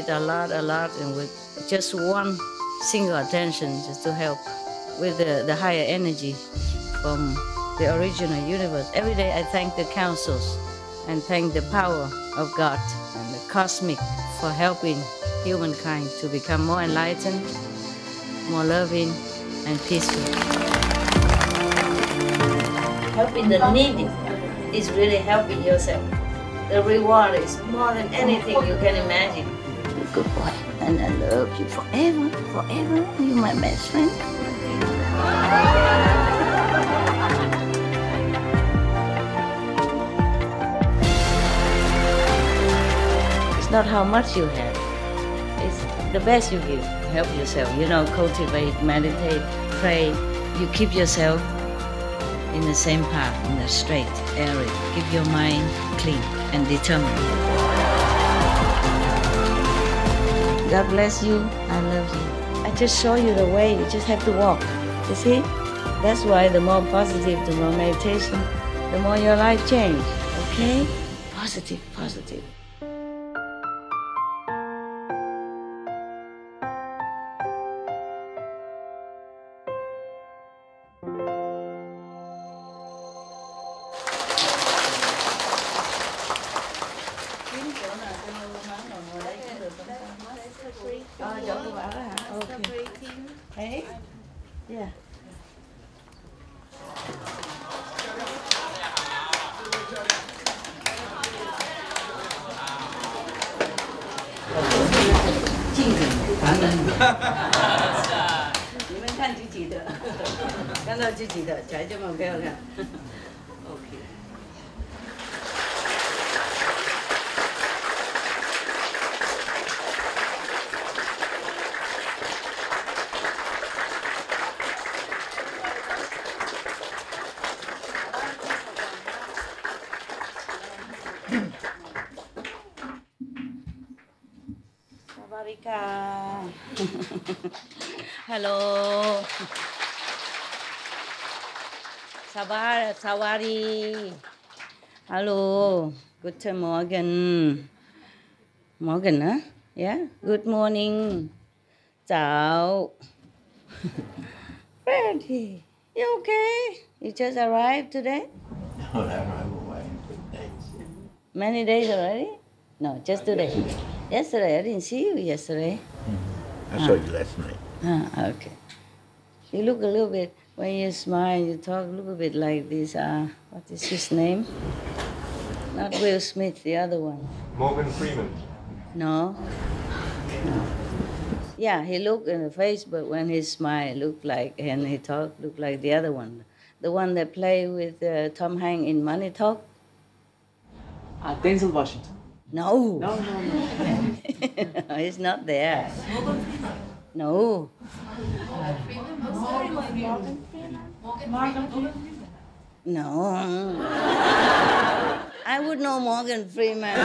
with a lot, and with just one single attention just to help with the higher energy from the original universe. Every day I thank the councils and thank the power of God and the cosmic for helping humankind to become more enlightened, more loving, and peaceful. Helping the needy is really helping yourself. The reward is more than anything you can imagine. You're a good boy, and I love you forever, forever. You're my best friend. It's not how much you have. It's the best you give. Help yourself. Cultivate, meditate, pray. You keep yourself in the same path, in the straight area. Keep your mind clean and determined. God bless you. I love you. I just show you the way. You just have to walk. You see? That's why the more positive, the more meditation, the more your life change. Okay? Positive, positive. Hey? Yeah. Hello. Sawari. Hello. Good morning. Morning, huh? Yeah. Good morning. Ciao. Freddie, you okay? You just arrived today? No, I arrived away for days. Many days already? No, just today. Yesterday, I didn't see you yesterday. I saw you last night. Okay. You look a little bit, when you smile, you talk a little bit like this, what is his name? Not Will Smith, the other one. Morgan Freeman. No. Yeah, he looked in the face, but when he smiled, looked like, and he talked, looked like the other one. The one that played with Tom Hanks in Money Talk? Denzel Washington. No. No. He's not there. No. No. I would know Morgan Freeman.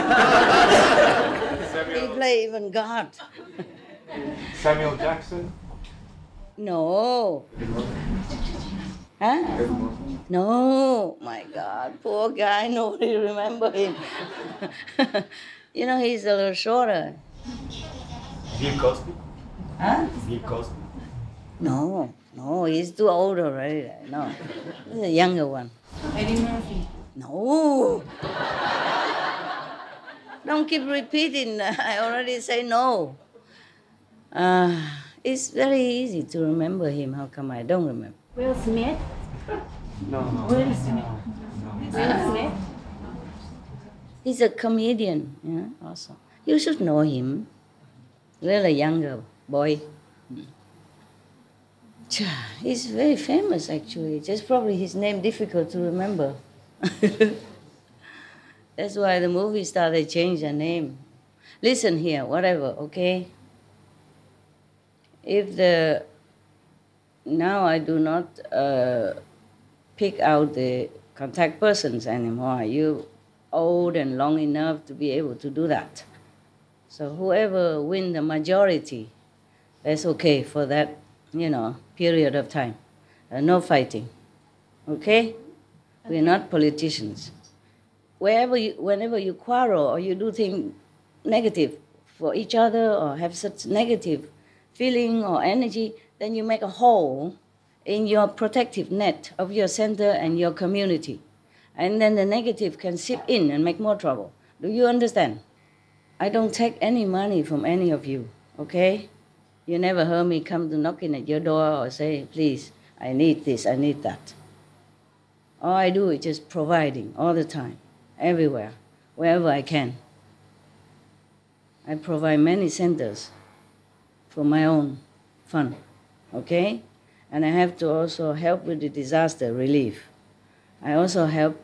He played even God. Samuel Jackson. No. Huh? No. My God, poor guy. Nobody remember him. He's a little shorter. Bill Cosby. Huh? Bill Cosby. No, he's too old already. No, he's a younger one. Eddie Murphy. No. Don't keep repeating. I already say no. It's very easy to remember him. How come I don't remember? Will Smith. No. Will Smith. Will Smith. He's a comedian, also. You should know him. Really younger boy. He's very famous, actually. Just probably his name difficult to remember. That's why the movie star, they changed their name. Listen here, whatever, okay? Now I do not pick out the contact persons anymore. You old and long enough to be able to do that. So whoever win the majority, that's okay for that, period of time. No fighting, okay? We're not politicians. Whenever you quarrel or you do things negative, for each other or have such negative feeling or energy, then you make a hole in your protective net of your center and your community. And then the negative can seep in and make more trouble. Do you understand? I don't take any money from any of you, okay? You never heard me come to knocking at your door or say, please, I need this, I need that. All I do is just providing all the time, everywhere, wherever I can. I provide many centers for my own fun, okay? And I have to also help with the disaster relief. I also help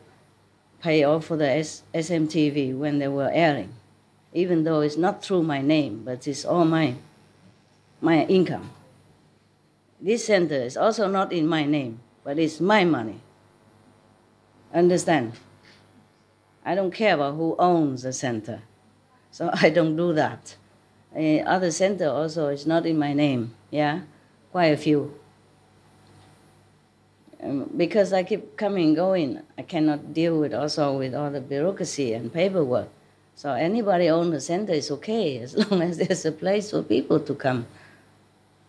pay off for the SMTV when they were airing, even though it's not through my name, but it's all my income. This center is also not in my name, but it's my money. Understand? I don't care about who owns the center, so I don't do that. Other center also is not in my name, yeah? Quite a few. Because I keep coming and going, I cannot deal with also with all the bureaucracy and paperwork. So anybody own the center is okay, as long as there's a place for people to come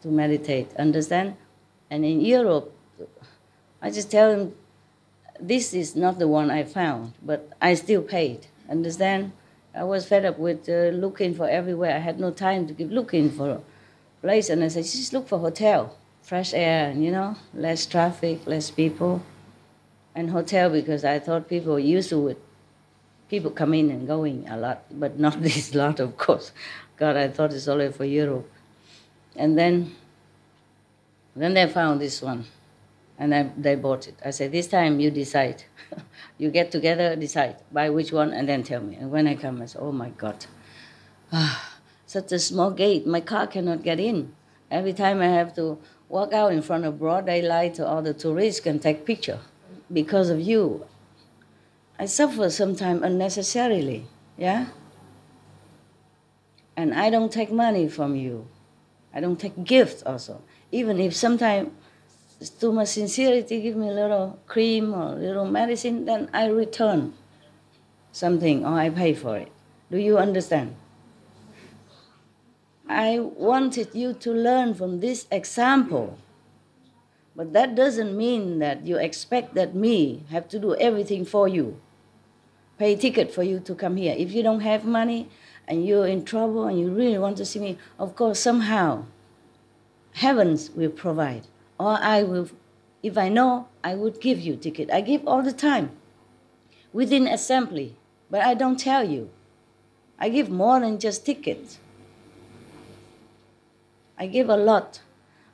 to meditate, understand? And in Europe, I just tell them, this is not the one I found, but I still paid, understand? I was fed up with looking for everywhere. I had no time to keep looking for a place, and I said, just look for hotel, fresh air, and, you know, less traffic, less people. And hotel, because I thought people were used to it. People come in and going a lot, but not this lot, of course. God, I thought it's only for Europe. And then they found this one, and they bought it. I said, this time you decide. You get together, decide, buy which one, and then tell me. And when I come, I said, oh my God, such a small gate, my car cannot get in. Every time I have to walk out in front of broad daylight so all the tourists can take picture. Because of you, I suffer sometimes unnecessarily, yeah? And I don't take money from you. I don't take gifts also. Even if sometimes it's too much sincerity, give me a little cream or a little medicine, then I return something or I pay for it. Do you understand? I wanted you to learn from this example. But that doesn't mean that you expect that me have to do everything for you. Pay ticket for you to come here. If you don't have money and you're in trouble and you really want to see me, of course, somehow, heavens will provide. Or I will, if I know, I would give you ticket. I give all the time within assembly, but I don't tell you. I give more than just tickets. I give a lot.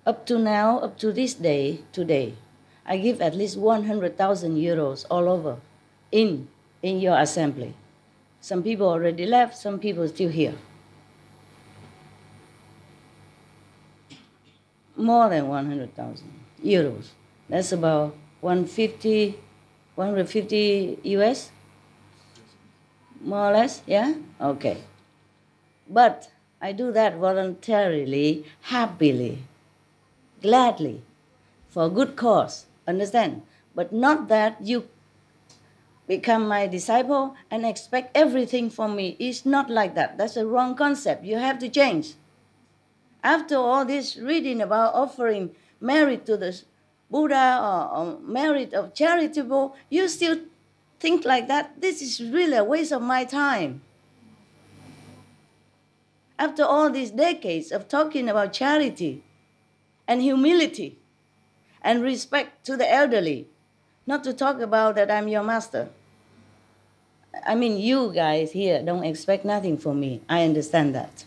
Up to now, up to this day, today, I give at least 100,000 euros all over in your assembly. Some people already left, some people are still here. More than 100,000 euros. That's about 150 US? More or less, yeah? Okay. But I do that voluntarily, happily, gladly, for a good cause, understand? But not that you become my disciple and expect everything from me. It's not like that. That's a wrong concept. You have to change. After all this reading about offering merit to the Buddha or merit of charitable, you still think like that? This is really a waste of my time. After all these decades of talking about charity and humility and respect to the elderly, not to talk about that I'm your master. I mean, you guys here don't expect nothing from me. I understand that.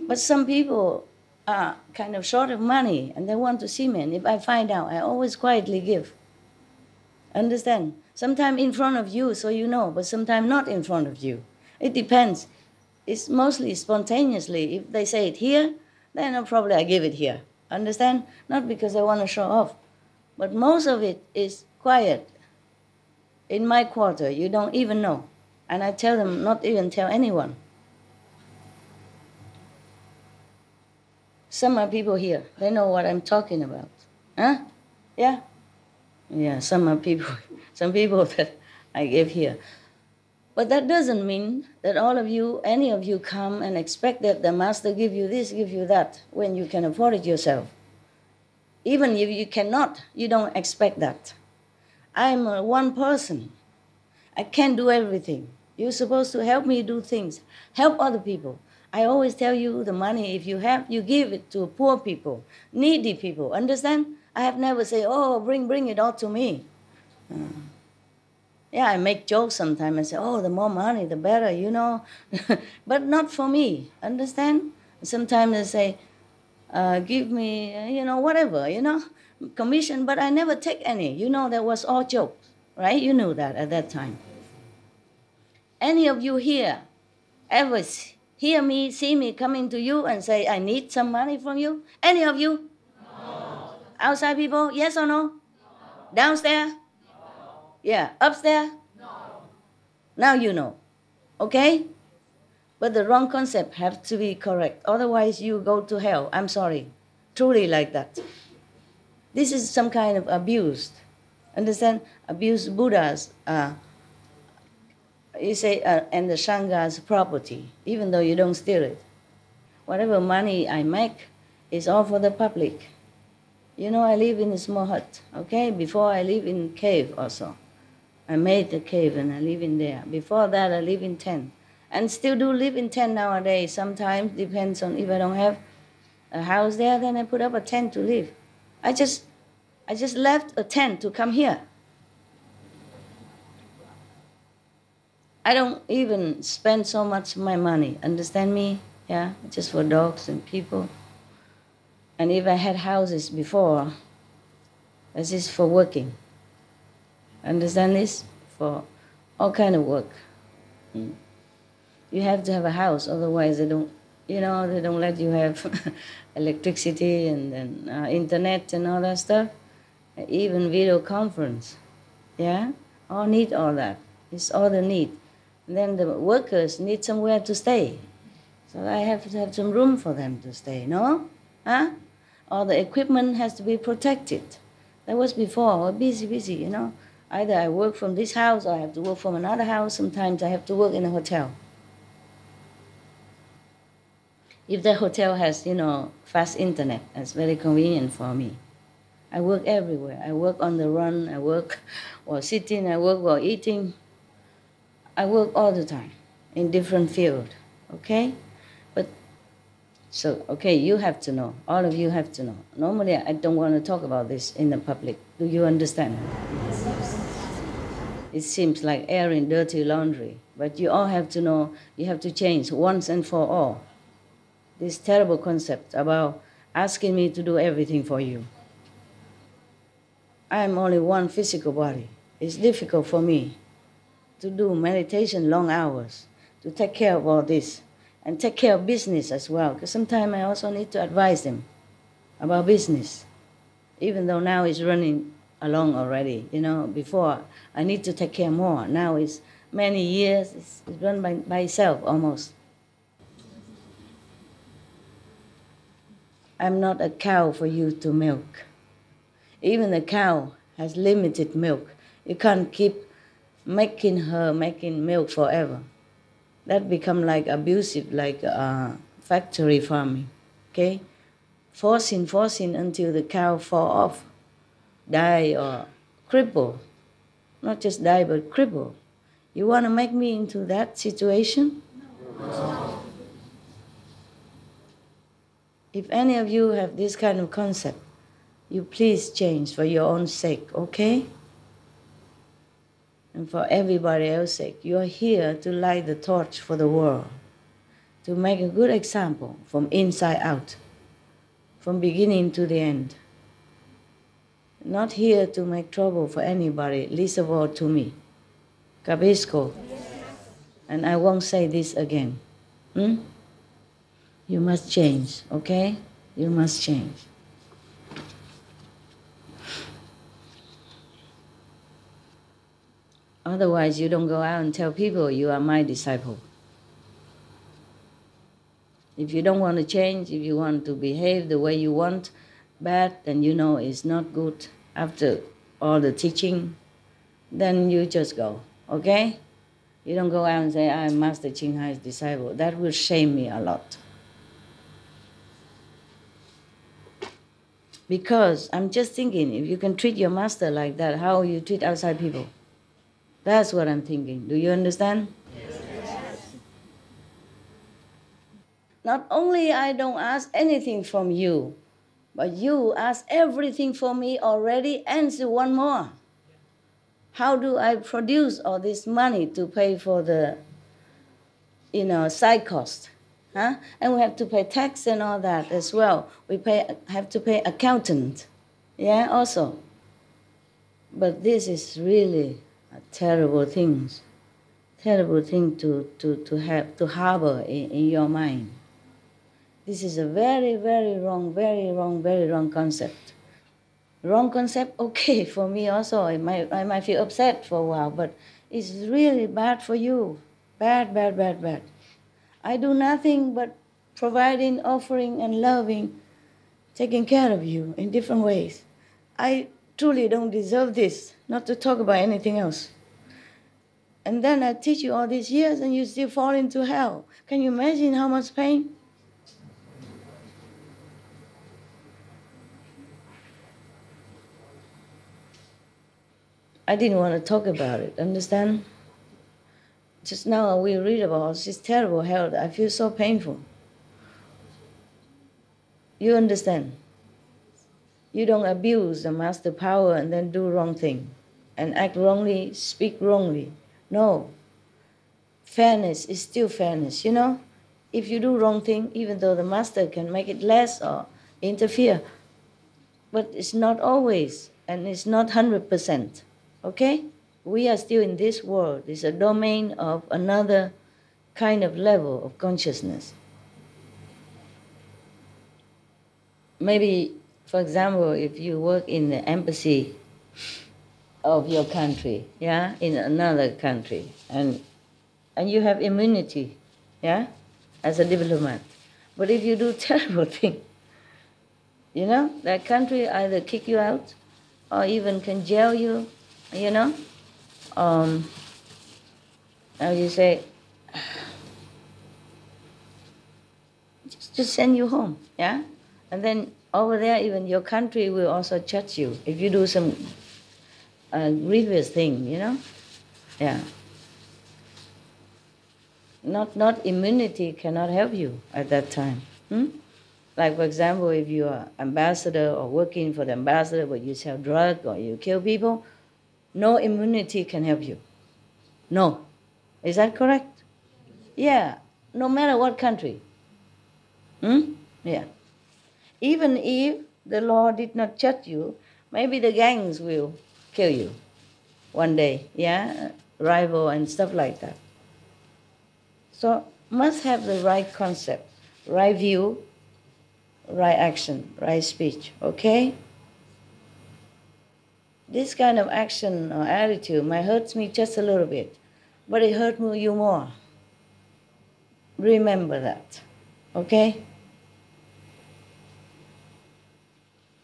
But some people are kind of short of money and they want to see me. And if I find out, I always quietly give. Understand? Sometimes in front of you, so you know, but sometimes not in front of you. It depends. It's mostly spontaneously. If they say it here, then probably I give it here. Understand? Not because I want to show off. But most of it is quiet. In my quarter, you don't even know. And I tell them not even tell anyone. Some are people here. They know what I'm talking about. Huh? Yeah? Yeah, some are people, some people that I give here. But that doesn't mean that all of you, any of you, come and expect that the master give you this, give you that, when you can afford it yourself. Even if you cannot, you don't expect that. I'm one person. I can't do everything. You're supposed to help me do things, help other people. I always tell you the money, if you have, you give it to poor people, needy people. Understand? I have never said, oh, bring it all to me. Yeah, I make jokes sometimes. I say, oh, the more money, the better, you know. But not for me. Understand? Sometimes I say, give me, whatever, commission, but I never take any. You know, that was all jokes, right? You knew that at that time. Any of you here ever hear me, see me coming to you and say, I need some money from you? Any of you? No. Outside people, yes or no? Downstairs? Yeah. Upstairs? No. Now you know. Okay? But the wrong concept has to be correct. Otherwise, you go to hell. I'm sorry. Truly like that. This is some kind of abuse. Understand? Abuse Buddha's, you say, and the Sangha's property, even though you don't steal it. Whatever money I make is all for the public. You know, I live in a small hut, okay? Before I live in cave also. I made a cave and I live in there. Before that, I live in tent. And still do live in tent nowadays. Sometimes, depends on if I don't have a house there, then I put up a tent to live. I just left a tent to come here. I don't even spend so much of my money, understand me? Yeah, just for dogs and people. And if I had houses before, this is for working. Understand this? For all kind of work. You have to have a house, otherwise they don't let you have electricity and then internet and all that stuff. Even video conference. Yeah? All need all that. It's all the need. And then the workers need somewhere to stay. So I have to have some room for them to stay, no? Huh? All the equipment has to be protected. That was before, busy, you know. Either I work from this house or I have to work from another house. Sometimes I have to work in a hotel. If the hotel has, fast internet, that's very convenient for me. I work everywhere. I work on the run. I work while sitting. I work while eating. I work all the time in different fields, okay? You have to know. All of you have to know. Normally, I don't want to talk about this in the public. Do you understand? It seems like airing dirty laundry, but you all have to know, you have to change once and for all. This terrible concept about asking me to do everything for you. I am only one physical body. It's difficult for me to do meditation long hours, to take care of all this, and take care of business as well, because sometimes I also need to advise them about business, even though now it's running along already. Before I need to take care more. Now it's many years, it's run by itself almost. I'm not a cow for you to milk. Even a cow has limited milk. You can't keep making milk forever. That become like abusive, like factory farming, okay? Forcing until the cow fall off, die or cripple. Not just die, but cripple. You want to make me into that situation? No. If any of you have this kind of concept, you please change for your own sake, okay? And for everybody else's sake. You are here to light the torch for the world, to make a good example from inside out, from beginning to the end. Not here to make trouble for anybody, least of all to me. Capisco? And I won't say this again. You must change, okay? You must change. Otherwise, you don't go out and tell people you are my disciple. If you don't want to change, if you want to behave the way you want, bad, then you know it's not good after all the teaching, then you just go, okay? You don't go out and say, I'm Master Ching Hai's disciple. That will shame me a lot. Because I'm just thinking, if you can treat your master like that, how will you treat outside people? That's what I'm thinking. Do you understand? Yes. Not only I don't ask anything from you, but you ask everything for me already and one more. How do I produce all this money to pay for the, side cost? Huh? And we have to pay tax and all that as well. Have to pay accountant, also. But this is really a terrible thing to harbor in your mind. This is a very, very wrong concept. Wrong concept, okay, for me also. I might feel upset for a while, but it's really bad for you. Bad. I do nothing but providing, offering, and loving, taking care of you in different ways. I truly don't deserve this, not to talk about anything else. And then I teach you all these years and you still fall into hell. Can you imagine how much pain? I didn't want to talk about it, understand? Just now we read about this terrible hell. I feel so painful. You understand? You don't abuse the master power and then do wrong thing and act wrongly, speak wrongly. No. Fairness is still fairness, If you do wrong thing, even though the master can make it less or interfere, but it's not always, and it's not 100%, okay? We are still in this world. It's a domain of another kind of level of consciousness. Maybe, for example, if you work in the embassy of your country, in another country, and you have immunity, as a diplomat. But if you do terrible thing, that country either kick you out or even can jail you, how you say, just send you home, And then over there, even your country will also judge you if you do some grievous thing, Not immunity cannot help you at that time. Like, for example, if you are ambassador or working for the ambassador, but you sell drugs or you kill people, no immunity can help you. No. Is that correct? Yeah. No matter what country. Yeah. Even if the law did not judge you, maybe the gangs will kill you one day, rival and stuff like that. So must have the right concept, right view, right action, right speech, okay? This kind of action or attitude might hurt me just a little bit, but it hurt you more. Remember that, okay?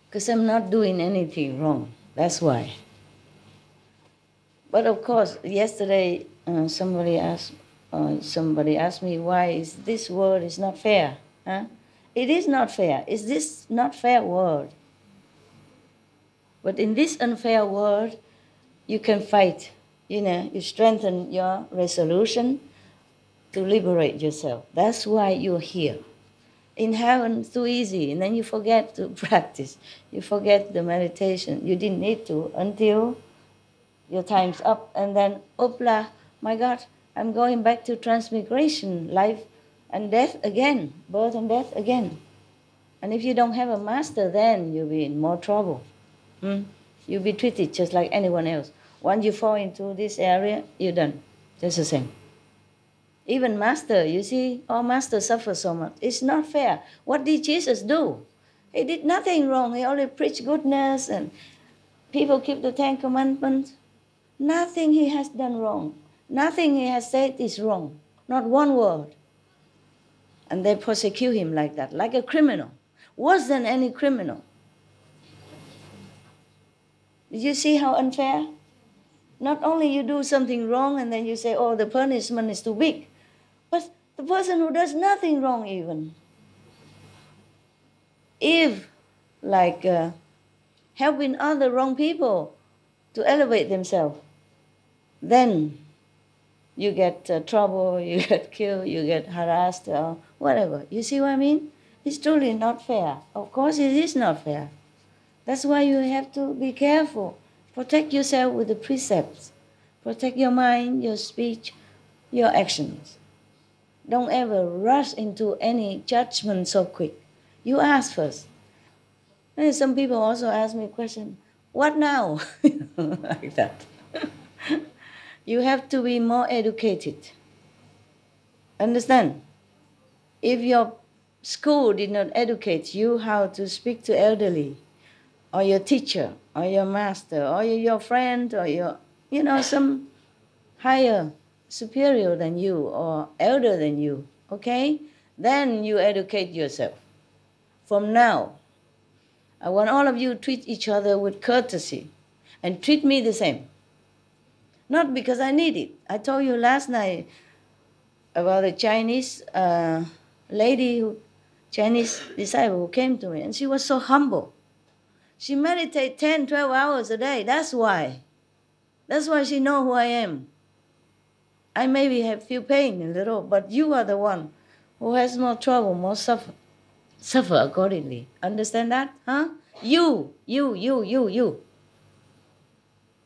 Because I'm not doing anything wrong, that's why. But of course, yesterday somebody asked me why is this world is not fair. It is not fair. Is this not fair world? But in this unfair world, you can fight. You strengthen your resolution to liberate yourself. That's why you're here. In heaven, it's too easy, and then you forget to practice. You forget the meditation. You didn't need to until your time's up, and then, opla, my God, I'm going back to transmigration, life and death again, birth and death again. And if you don't have a master, then you'll be in more trouble. You'll be treated just like anyone else. Once you fall into this area, you're done. Just the same. Even master, you see, all masters suffer so much. It's not fair. What did Jesus do? He did nothing wrong. He only preached goodness and people keep the 10 Commandments. Nothing he has done wrong. Nothing he has said is wrong. Not one word. And they persecute him like that, like a criminal. Worse than any criminal. Did you see how unfair? Not only you do something wrong and then you say, oh, the punishment is too big, but the person who does nothing wrong even, if like helping other wrong people to elevate themselves, then you get trouble, you get killed, you get harassed, or whatever. You see what I mean? It's truly not fair. Of course it is not fair. That's why you have to be careful. Protect yourself with the precepts. Protect your mind, your speech, your actions. Don't ever rush into any judgment so quick. You ask first. And some people also ask me a question, what now? Like that. You have to be more educated. Understand? If your school did not educate you how to speak to elderly, or your teacher, or your master, or your friend, or your, some higher, superior than you, or elder than you, okay? Then you educate yourself. From now, I want all of you to treat each other with courtesy, and treat me the same. Not because I need it. I told you last night about a Chinese Chinese disciple who came to me, and she was so humble. She meditates 10, 12 hours a day. That's why. That's why she knows who I am. I maybe have feel pain a little, but you are the one who has more trouble, more suffer. Suffer accordingly. Understand that? Huh? You.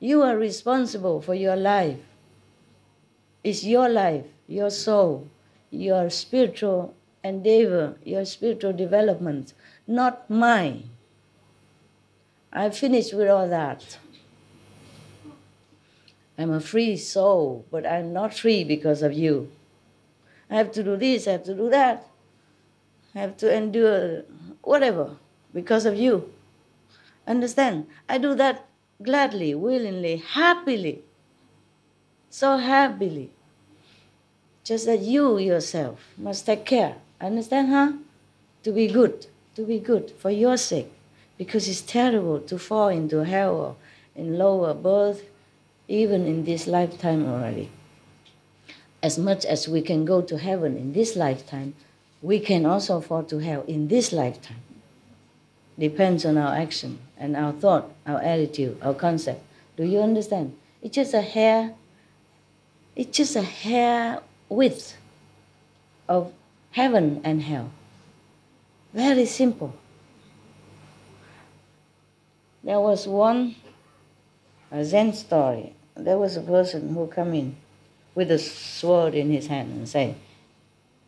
You are responsible for your life. It's your life, your soul, your spiritual endeavor, your spiritual development, not mine. I finished with all that. I'm a free soul, but I'm not free because of you. I have to do this, I have to do that. I have to endure whatever because of you. Understand? I do that gladly, willingly, happily. So happily. Just that you yourself must take care. Understand, huh? To be good for your sake. Because it's terrible to fall into hell or in lower birth, even in this lifetime already. As much as we can go to heaven in this lifetime, we can also fall to hell in this lifetime. Depends on our action and our thought, our attitude, our concept. Do you understand? It's just a hair width of heaven and hell. Very simple. There was a Zen story. There was a person who come in with a sword in his hand and say,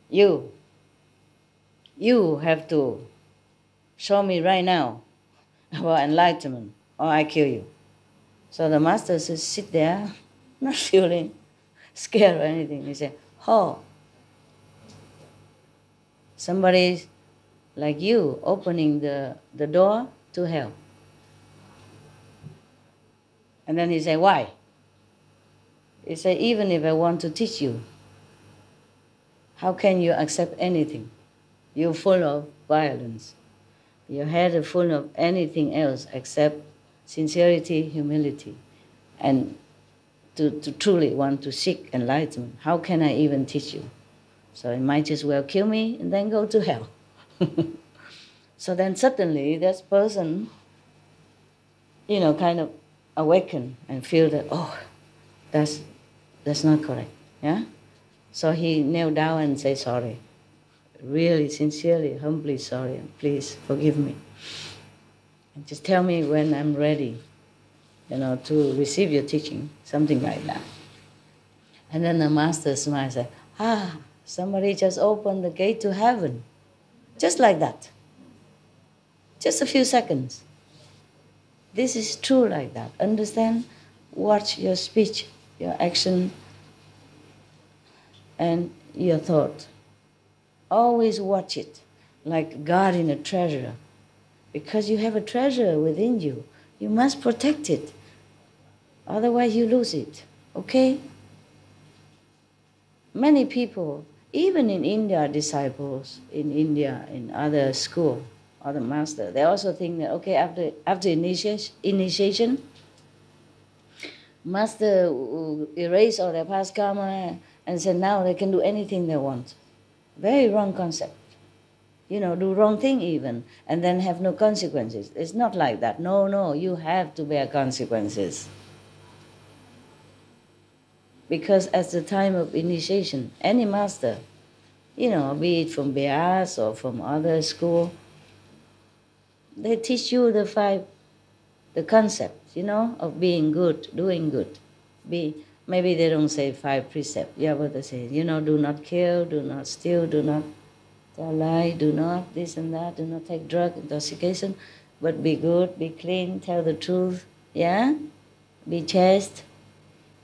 you have to show me right now about enlightenment or I kill you. So the master says, sit there, not feeling scared or anything. He said, oh, somebody like you opening the door to hell. And then he said, why? He said, even if I want to teach you, how can you accept anything? You're full of violence. Your head is full of anything else except sincerity, humility, and to truly want to seek enlightenment. How can I even teach you? So you might as well kill me and then go to hell. So then suddenly this person, kind of awaken and feel that, oh, that's not correct. Yeah? So he knelt down and said sorry. Really, sincerely, humbly sorry. Please forgive me. And just tell me when I'm ready, to receive your teaching, something like that. And then the master smiled and said, somebody just opened the gate to heaven. Just like that. Just a few seconds. This is true like that. Understand? Watch your speech, your action, and your thought. Always watch it like guarding a treasure. Because you have a treasure within you. You must protect it. Otherwise you lose it. Okay? Many people, even in India, disciples in India, in other school, other master, they also think that, okay, after initiation, Master erased all their past karma and said now they can do anything they want. Very wrong concept. You know, do wrong thing even, and then have no consequences. It's not like that. No, no, you have to bear consequences. Because at the time of initiation, any master, you know, be it from Beas or from other school, they teach you the concept, you know, of being good, doing good. Maybe they don't say 5 precepts. Yeah, but they say, you know, do not kill, do not steal, do not tell lie, do not this and that, do not take drug, intoxication, but be good, be clean, tell the truth, yeah? Be chaste,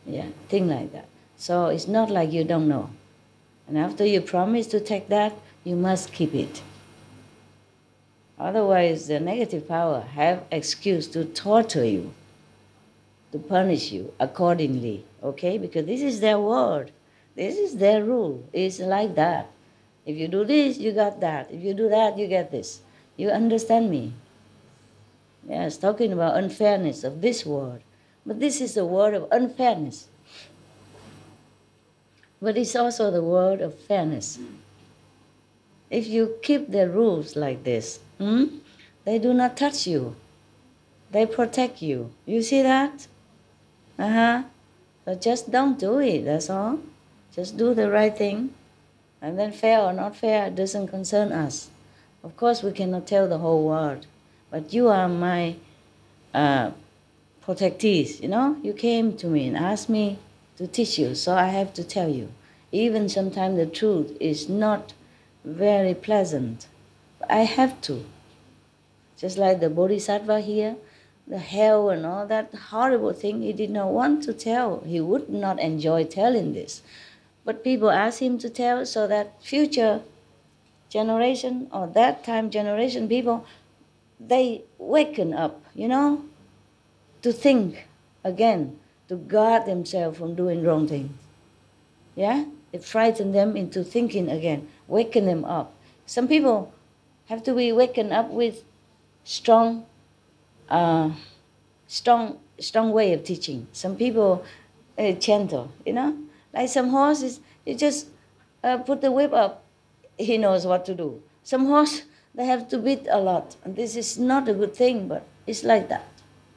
yeah, thing like that. So it's not like you don't know. And after you promise to take that, you must keep it. Otherwise, the negative power have excuse to torture you, to punish you accordingly, okay? Because this is their word. This is their rule. It's like that. If you do this, you got that. If you do that, you get this. You understand me? Yes, talking about unfairness of this word. But this is the word of unfairness. But it's also the word of fairness. If you keep the rules like this, they do not touch you. They protect you. You see that? So just don't do it, that's all. Just do the right thing. And then fair or not fair doesn't concern us. Of course, we cannot tell the whole world. But you are my protectees, you know? You came to me and asked me to teach you, so I have to tell you. Even sometimes the truth is not very pleasant. But I have to. Just like the Bodhisattva here, the hell and all that horrible thing, he did not want to tell. He would not enjoy telling this. But people ask him to tell so that future generation or that time generation people, they waken up, you know, to think again, to guard themselves from doing wrong thing. Yeah? It frightens them into thinking again, waken them up. Some people have to be wakened up with strong way of teaching. Some people gentle, you know. Like some horses, you just put the whip up, he knows what to do. Some horse, they have to beat a lot. And this is not a good thing, but it's like that.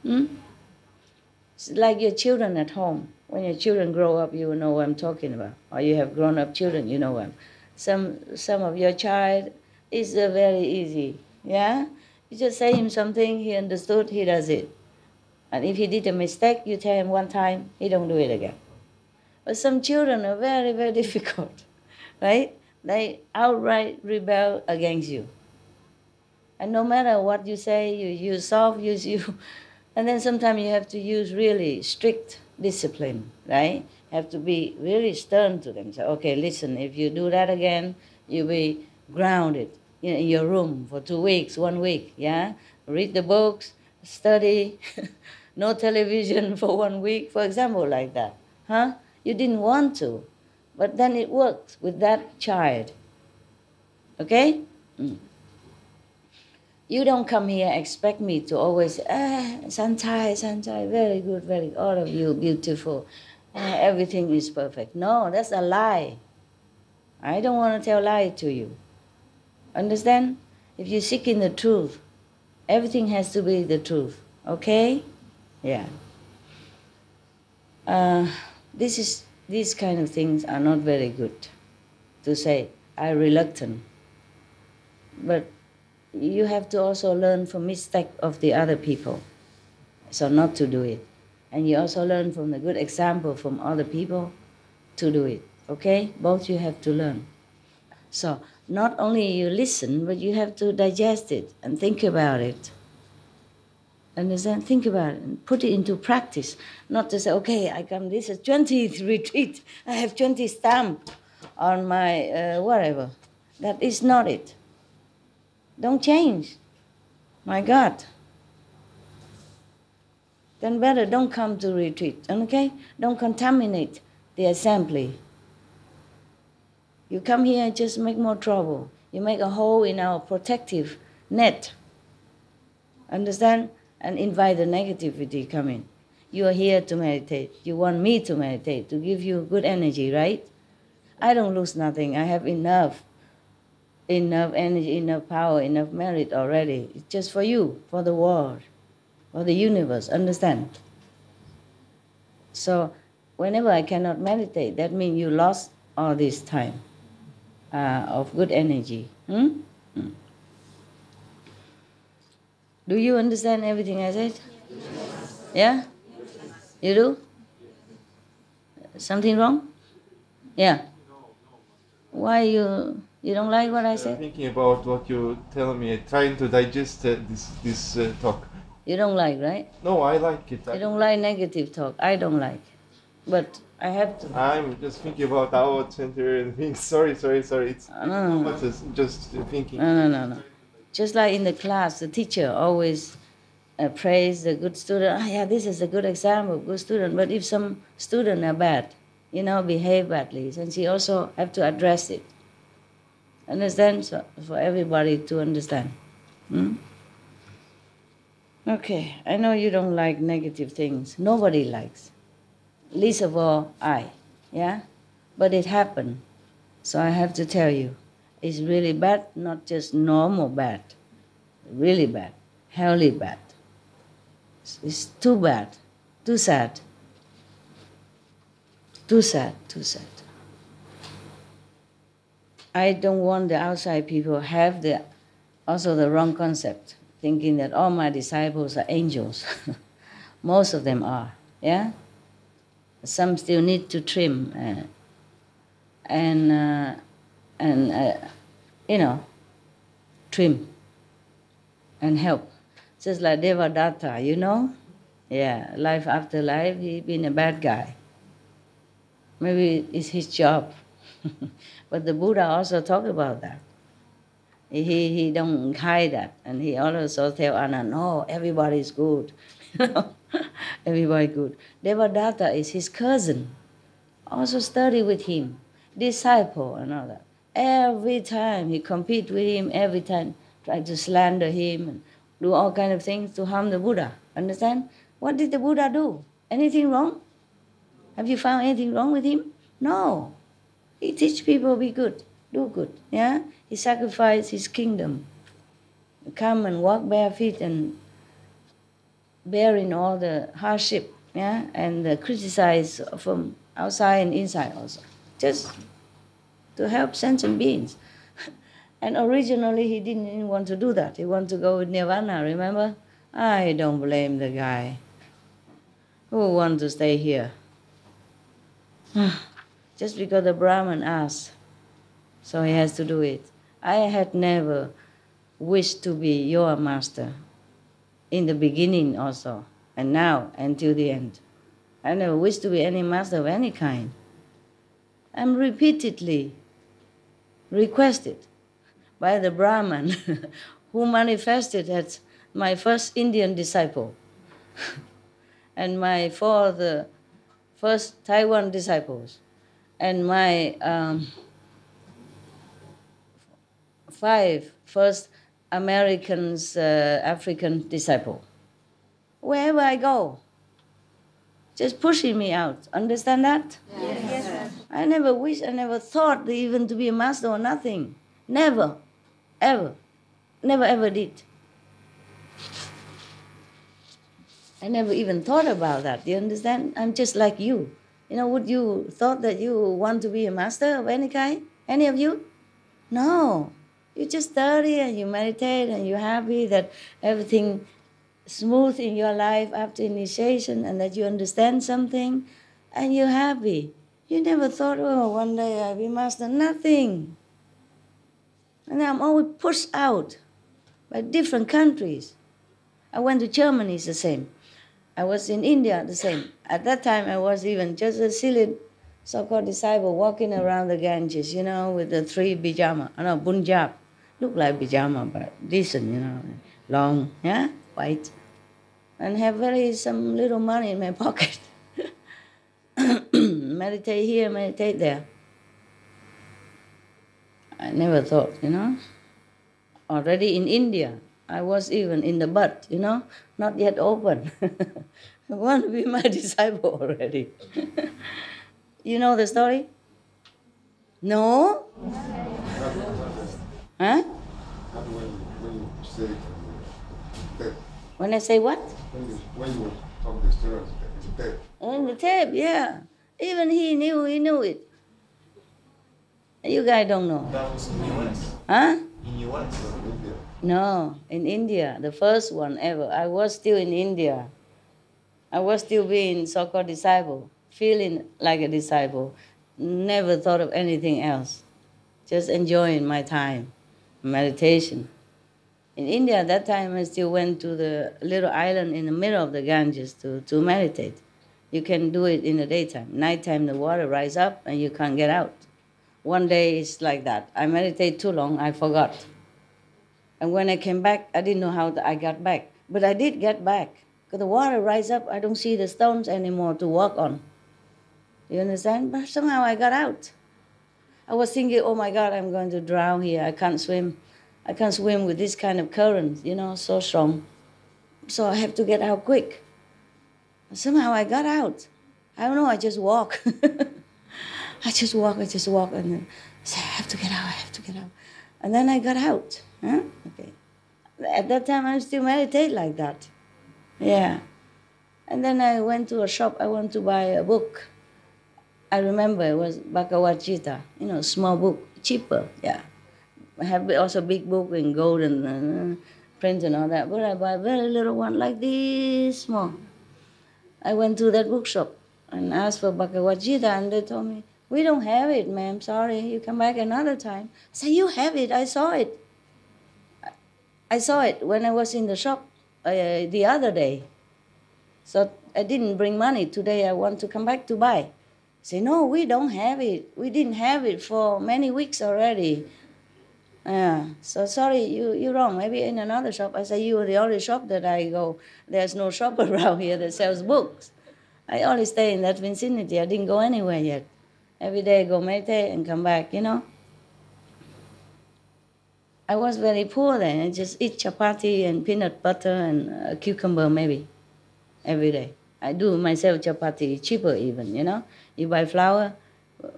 It's like your children at home. When your children grow up, you will know what I'm talking about. Or you have grown-up children, you know what. Some of your child is very easy, yeah? You just say him something, he understood, he does it. And if he did a mistake, you tell him one time, he don't do it again. But some children are very, very difficult, right? They outright rebel against you. And no matter what you say, you use soft, use you. And then sometimes you have to use really strict discipline, right? You have to be really stern to them. Say, okay, listen, if you do that again, you'll be grounded in your room for 2 weeks, 1 week, yeah? Read the books, study, no television for 1 week, for example, like that, huh? You didn't want to, but then it works with that child, okay? You don't come here expect me to always, Sanchai, very good, all of you beautiful, everything is perfect. No, that's a lie. I don't want to tell lie to you. Understand? If you seek in the truth, everything has to be the truth, okay? Yeah. These kind of things are not very good to say. I'm reluctant. But you have to also learn from mistake of the other people, so not to do it. And you also learn from the good example from other people to do it, okay? Both you have to learn. So not only you listen, but you have to digest it and think about it. Understand? Think about it and put it into practice. Not to say, okay, I come this is 20th retreat, I have 20 stamp on my whatever. That is not it. Don't change. My God. Then better don't come to retreat, okay? Don't contaminate the assembly. You come here and just make more trouble. You make a hole in our protective net. Understand? And invite the negativity come in. You are here to meditate. You want me to meditate, to give you good energy, right? I don't lose nothing. I have enough energy, enough power, enough merit already. It's just for you, for the world, for the universe, understand? So whenever I cannot meditate, that means you lost all this time of good energy. Do you understand everything I said? Yeah? You do? Something wrong? Yeah. Why you don't like what I said? Thinking about what you tell me, trying to digest this talk. You don't like, right? No, I like it. You don't like negative talk. I don't like. But I have to. I'm just thinking about our center and things. Sorry. It's No. much as just thinking. No. Just like in the class, the teacher always praise the good student. Yeah, this is a good example, good student. But if some student are bad, behave badly, then she also have to address it. Understand? So for everybody to understand. Okay, I know you don't like negative things. Nobody likes. Least of all, I. Yeah? But it happened. So I have to tell you, it's really bad, not just normal bad. Really bad. Hellly bad. It's too bad. Too sad. Too sad. I don't want the outside people have also the wrong concept, thinking that all my disciples are angels. Most of them are, yeah? Some still need to trim trim and help. Just like Devadatta, Yeah, life after life, he's been a bad guy. Maybe it's his job. But the Buddha also talked about that. He don't hide that. And he also tell Anand, no, everybody's good. Everybody good. Devadatta is his cousin. Also study with him. Disciple and all that. Every time he compete with him, every time try to slander him and do all kind of things to harm the Buddha. Understand? What did the Buddha do? Anything wrong? Have you found anything wrong with him? No. He teach people be good, do good. Yeah? He sacrificed his kingdom. Come and walk bare feet and bearing all the hardship, yeah? And criticize from outside and inside also. Just to help sentient beings. And originally he didn't even want to do that. He wanted to go with Nirvana, remember? I don't blame the guy who wants to stay here. Just because the Brahman asked, so he has to do it. I had never wished to be your master in the beginning also, and now until the end. I never wished to be any master of any kind. I'm repeatedly requested by the Brahman who manifested as my first Indian disciple and my first Taiwan disciples and my 5 first African disciple. Wherever I go, just pushing me out. Understand that? Yes. I never thought even to be a master or nothing. Never, ever. Never ever did. I never even thought about that. You understand? I'm just like you. Would you thought that you want to be a master of any kind? Any of you? No. You just study and you meditate and you're happy that everything smooth in your life after initiation and that you understand something and you're happy. You never thought, one day I'll be master. Nothing. And I'm always pushed out by different countries. I went to Germany, it's the same. I was in India, the same. At that time, I was even just a silly so-called disciple walking around the Ganges, with the 3 Punjab. Look like pyjama, but decent, long, yeah, white. And have some little money in my pocket. Meditate here, meditate there. I never thought, already in India, I was even in the butt, not yet open. I want to be my disciple already. You know the story? No? Huh? When you say that, When I say what? when you talk to students, that On the tape, yeah. Even he knew it. You guys don't know. That was in US. Huh? In US. India. No, in India, the first one ever. I was still in India. I was still being so-called disciple, feeling like a disciple. Never thought of anything else. Just enjoying my time, meditation. In India, at that time, I still went to the little island in the middle of the Ganges to meditate. You can do it in the daytime. Nighttime, the water rise up and you can't get out. One day it's like that. I meditate too long, I forgot. And when I came back, I didn't know how I got back. But I did get back. Because the water rise up, I don't see the stones anymore to walk on. You understand? But somehow I got out. I was thinking, oh my God, I'm going to drown here. I can't swim. I can't swim with this kind of current, so strong. So I have to get out quick. Somehow I got out. I don't know, I just walk. I just walk, and then I say, I have to get out. And then I got out. Huh? Okay. At that time, I still meditate like that. Yeah. And then I went to a shop. I want to buy a book. I remember it was Bhagavad Gita, small book, cheaper, yeah. I have also big book in gold and print and all that, but I buy a very little one like this small. I went to that bookshop and asked for Bhagavad Gita, and they told me, we don't have it, ma'am, sorry, you come back another time. I said, you have it, I saw it. I saw it when I was in the shop the other day. So I didn't bring money. Today I want to come back to buy. Say, no, we don't have it. We didn't have it for many weeks already. So sorry, you're wrong. Maybe in another shop. I say, you are the only shop that I go. There's no shop around here that sells books. I only stay in that vicinity. I didn't go anywhere yet. Every day I go meditate and come back, I was very poor then. I just eat chapati and peanut butter and a cucumber maybe every day. I do myself chapati, cheaper even, You buy flour,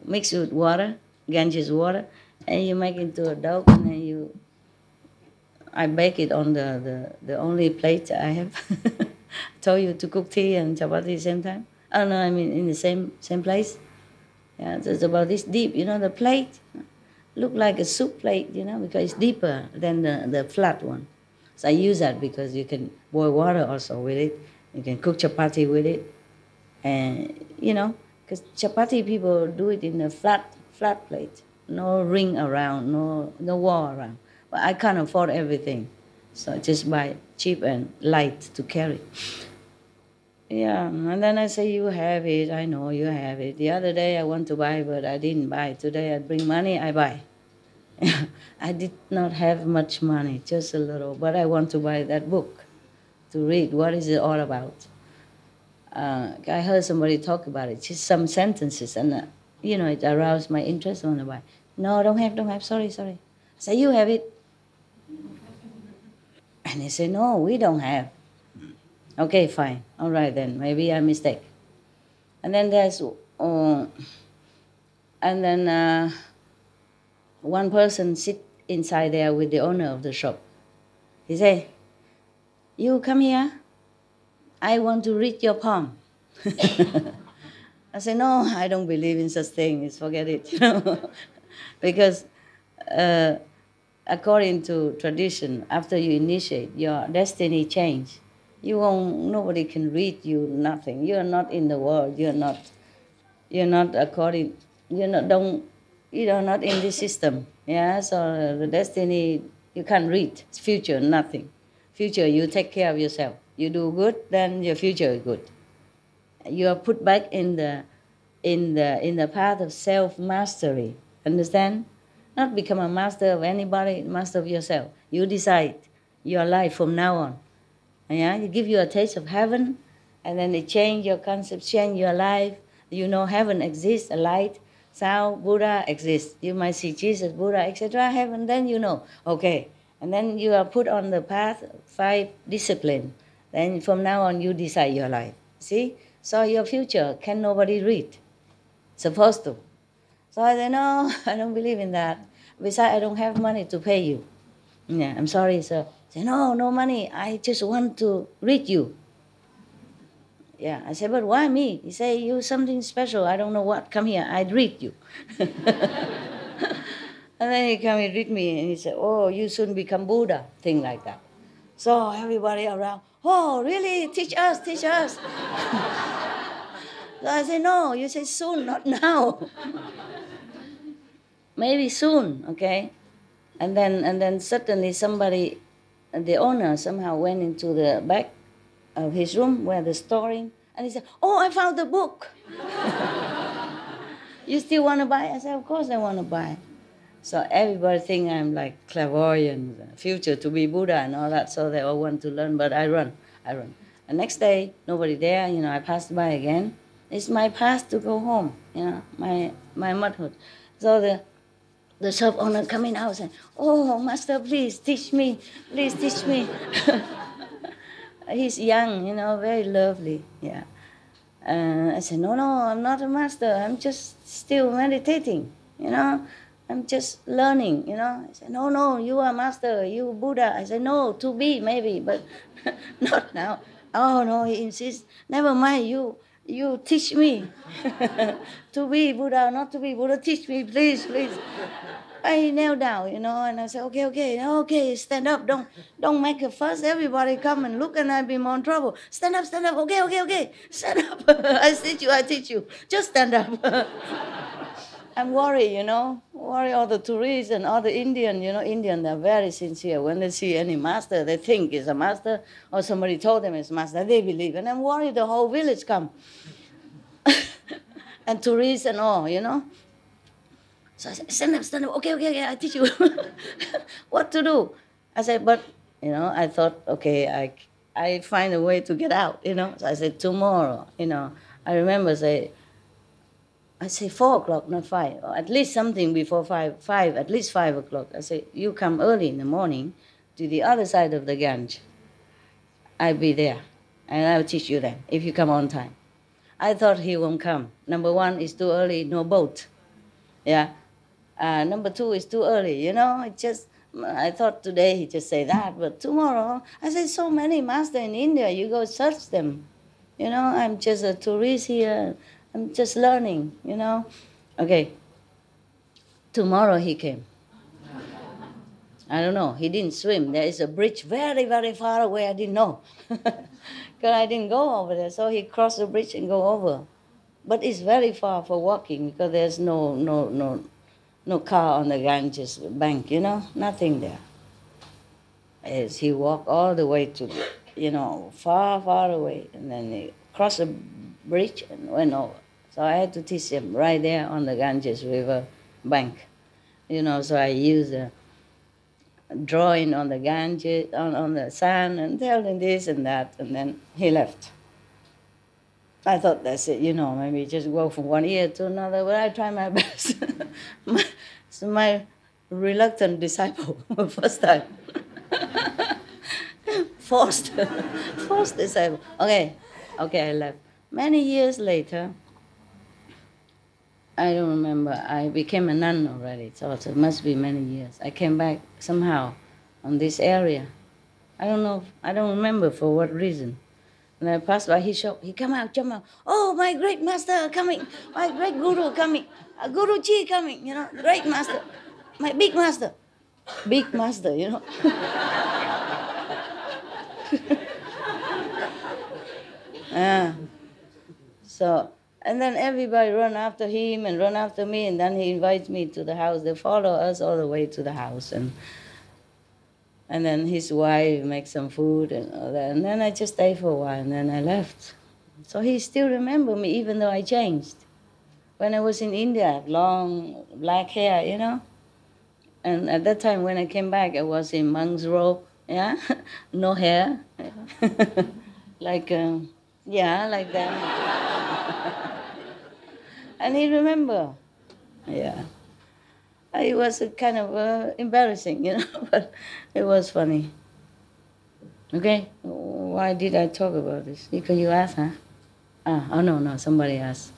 mix it with water, Ganges water, and you make it into a dough, and then I bake it on the only plate I have. I told you to cook tea and chapati at the same time. Oh no, I mean in the same place. Yeah, it's about this deep, the plate. Look like a soup plate, because it's deeper than the flat one. So I use that because you can boil water also with it. You can cook chapati with it. And, because chapati people do it in a flat plate. No ring around, no wall around. But I can't afford everything. So I just buy cheap and light to carry. Yeah, and then I say, you have it. I know you have it. The other day I want to buy, but I didn't buy. Today I bring money, I buy. I did not have much money, just a little, but I want to buy that book to read. What is it all about? I heard somebody talk about it, just some sentences, and it aroused my interest. I want to buy. No, don't have. Sorry. I say, you have it. And they say, no, we don't have. Okay, fine. All right then. Maybe I mistake. And then there's, one person sit inside there with the owner of the shop. He say, you come here. I want to read your palm. I say, no, I don't believe in such things. Forget it, because according to tradition, after you initiate, your destiny change. Nobody can read you nothing. You are not in the world. You're not in this system. Yeah, so the destiny, you can't read. It's future, nothing. Future, you take care of yourself. You do good, then your future is good. You are put back in the path of self-mastery. Understand? Not become a master of anybody, master of yourself. You decide your life from now on. Yeah, you give you a taste of heaven, and then it change your concept, change your life. Heaven exists, a light, sound, Buddha exists. You might see Jesus, Buddha, etc. Heaven, then okay. And then you are put on the path, 5 discipline. Then from now on, you decide your life. See? So your future can nobody read. Supposed to. So I said, no, I don't believe in that. Besides, I don't have money to pay you. Yeah, I'm sorry, sir. I said, no, no money. I just want to read you. Yeah, I said, but why me? He said, you something special. I don't know what. Come here, I'd read you. And then he come and read me, and he said, oh, you soon become Buddha, thing like that. So everybody around, oh, really? Teach us, teach us. So I said, no, you say soon, not now. Maybe soon, okay? And then suddenly somebody, the owner somehow went into the back of his room where they're storing, and he said, oh, I found the book. You still want to buy? I said, of course I want to buy. So everybody think I'm like clairvoyant, future to be Buddha and all that, so they all want to learn, but I run. The next day, nobody there, I passed by again. It's my path to go home, my motherhood. So the shop owner coming out saying, oh, Master, please teach me, please teach me. He's young, very lovely, yeah. I said, no, I'm not a master. I'm just still meditating, I'm just learning, I said, no, you are master, you Buddha. I said, no, to be maybe, but not now. Oh, no, he insists, never mind, you teach me. To be Buddha, not to be Buddha, teach me, please. I knelt down, and I said, okay, stand up, don't make a fuss. Everybody come and look, and I'll be more in trouble. Stand up, okay, stand up. I teach you, just stand up. I'm worried, worry all the tourists and all the Indian, Indian, they're very sincere. When they see any master, they think it's a master, or somebody told them it's master, they believe. And I'm worried the whole village come. And tourists and all, So I said, stand up, okay, I teach you what to do. I said, but, I thought, okay, I find a way to get out, So I said, tomorrow, I remember I say 4 o'clock, not 5, or at least something before 5, at least 5 o'clock. I say, you come early in the morning to the other side of the Gange. I'll be there, and I'll teach you then, if you come on time. I thought he won't come. Number 1, it's too early, no boat. Yeah. Number 2, it's too early, I thought today he just say that, but tomorrow, I said, so many masters in India, you go search them. I'm just a tourist here. I'm just learning, Okay. Tomorrow he came. I don't know. He didn't swim. There is a bridge very, very far away. I didn't know. Because I didn't go over there. So he crossed the bridge and go over. But it's very far for walking because there's no car on the Ganges bank, nothing there. As he walked all the way to, far away. And then he crossed the bridge and went over. So I had to teach him right there on the Ganges River bank. So I used a drawing on the Ganges, on the sand, and tell him this and that, and then he left. I thought that's it, maybe just go from one ear to another, but I try my best. my reluctant disciple, first time. Forced disciple. Okay, I left. Many years later, I don't remember. I became a nun already, so it must be many years. I came back somehow on this area. I don't know. I don't remember for what reason. And I passed by his shop. He jump out. Oh, my great master coming. My great guru coming. Guruji coming, great master. My big master. Big master, So, and then everybody run after him and run after me, and then he invites me to the house. They follow us all the way to the house, and then his wife makes some food and all that. And then I just stayed for a while, and then I left. So he still remember me, even though I changed. When I was in India, I had long black hair, And at that time, when I came back, I was in monk's robe, no hair, like that. And he remember, It was kind of embarrassing, but it was funny. Okay, why did I talk about this? Because you asked, huh? Oh no, somebody asked.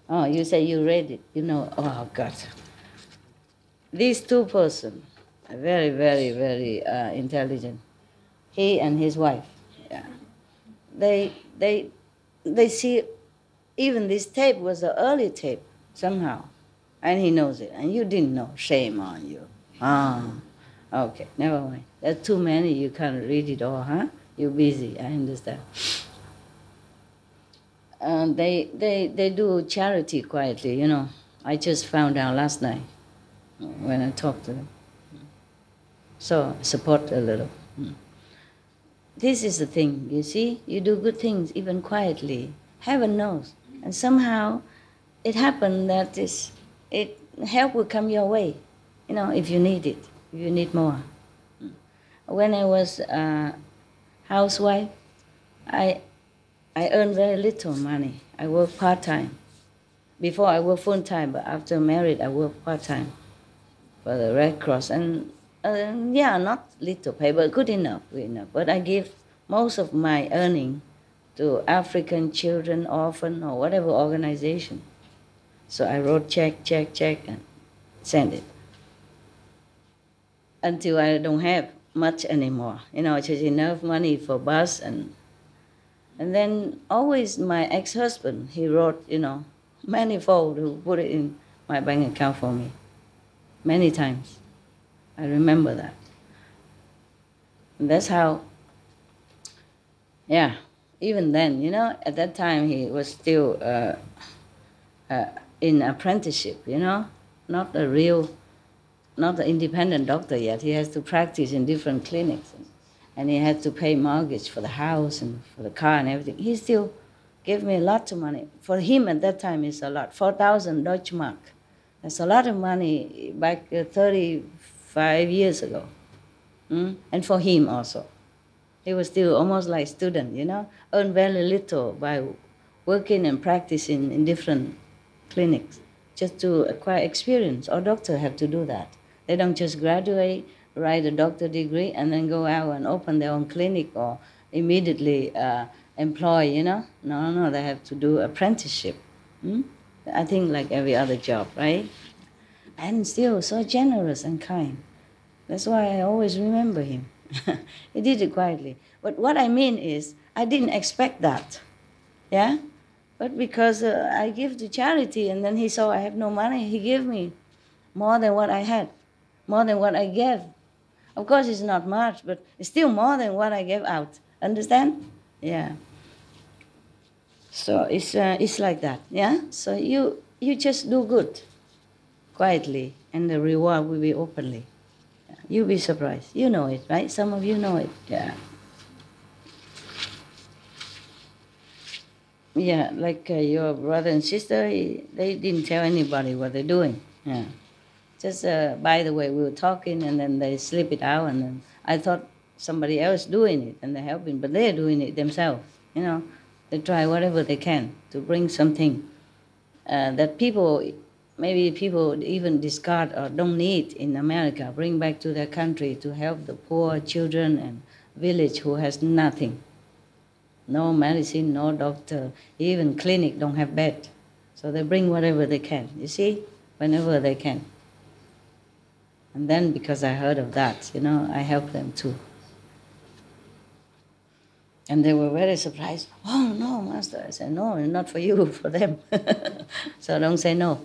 Oh, you say you read it. Oh God. These two persons are very, very, very intelligent. He and his wife. Yeah. They they they see even this tape was an early tape somehow, and he knows it, and you didn't know. Shame on you. Ah, okay, never mind. There's too many. You can't read it all, huh? You're busy. I understand. They do charity quietly. I just found out last night when I talked to them. So support a little. This is the thing, you see? You do good things even quietly. Heaven knows. And somehow it happened that help will come your way, if you need it, if you need more. When I was a housewife, I earned very little money. I worked part-time. Before I worked full-time, but after married, I worked part-time for the Red Cross. And not little pay, but good enough. But I give most of my earning to African children, orphan, or whatever organization. So I wrote check, and send it. Until I don't have much anymore. Just enough money for bus and then always my ex-husband, he wrote, manifold who put it in my bank account for me. Many times. I remember that. And that's how, even then, at that time he was still in apprenticeship, not an independent doctor yet. He has to practice in different clinics. And he had to pay mortgage for the house and for the car and everything. He still gave me a lot of money. For him at that time, it's a lot. 4,000 Deutsche Mark. That's a lot of money back 35 years ago. And for him also. He was still almost like student, earned very little by working and practicing in different clinics just to acquire experience. All doctors have to do that. They don't just graduate, write a doctor degree, and then go out and open their own clinic or immediately employ, No, they have to do apprenticeship. I think like every other job, right? And still so generous and kind. That's why I always remember him. He did it quietly. But what I mean is, I didn't expect that. Yeah? But because I give to charity, and then he saw I have no money, he gave me more than what I had, more than what I gave. Of course, it's not much, but it's still more than what I gave out. Understand? Yeah. So it's like that. Yeah. So you just do good, quietly, and the reward will be openly. Yeah. You'll be surprised. You know it, right? Some of you know it. Yeah. Yeah, like your brother and sister, they didn't tell anybody what they're doing. Yeah. Just, by the way, we were talking, and then they slip it out, and then I thought somebody else doing it, and they're helping, but they're doing it themselves, They try whatever they can to bring something that maybe people even discard or don't need in America, bring back to their country to help the poor children and village who has nothing. No medicine, no doctor, even clinic don't have bed. So they bring whatever they can, you see, whenever they can. And then because I heard of that, I helped them too. And they were very surprised. Oh, no, Master. I said, no, not for you, for them. So don't say no.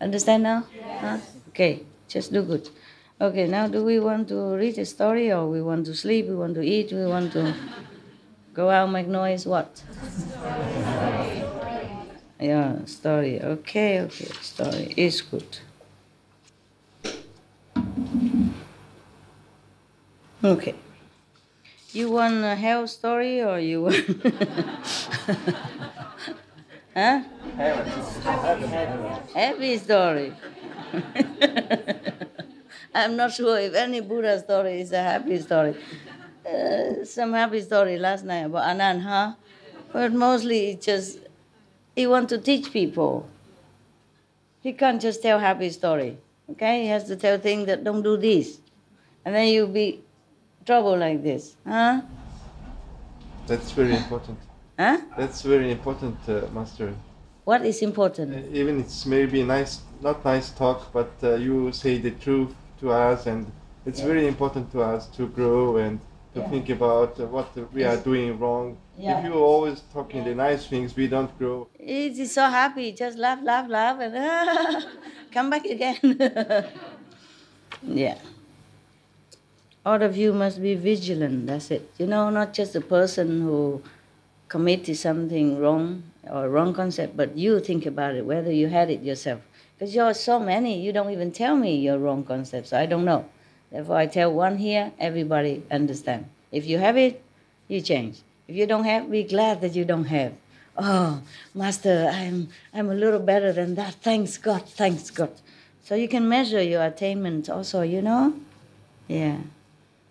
Understand now? Yes. Huh? Okay, just do good. Okay, now do we want to read a story, or we want to sleep, we want to eat, we want to go out, make noise, what? Yeah, story. Okay, story is good. Okay. You want a hell story, or you want... Huh? Happy story. I'm not sure if any Buddha story is a happy story. Some happy story last night about Anand, huh? But mostly it's just, he want to teach people. He can't just tell happy story. Okay, he has to tell things that don't do this, and then you'll be trouble like this, huh? That's very important. Huh? That's very important, Master. What is important? Even it's maybe nice, not nice talk, but you say the truth to us, and it's very important to us to grow and to think about what we are doing wrong. If you always talking the nice things, we don't grow. He's so happy, just laugh, laugh, laugh, and come back again. Yeah. All of you must be vigilant, that's it. You know, not just the person who committed something wrong or wrong concept, but you think about it, whether you had it yourself. Because you're so many, you don't even tell me your wrong concept, so I don't know. Therefore, I tell one here, everybody understand. If you have it, you change. If you don't have, be glad that you don't have. Oh, Master, I'm a little better than that. Thanks God, thanks God. So you can measure your attainment also, you know? Yeah.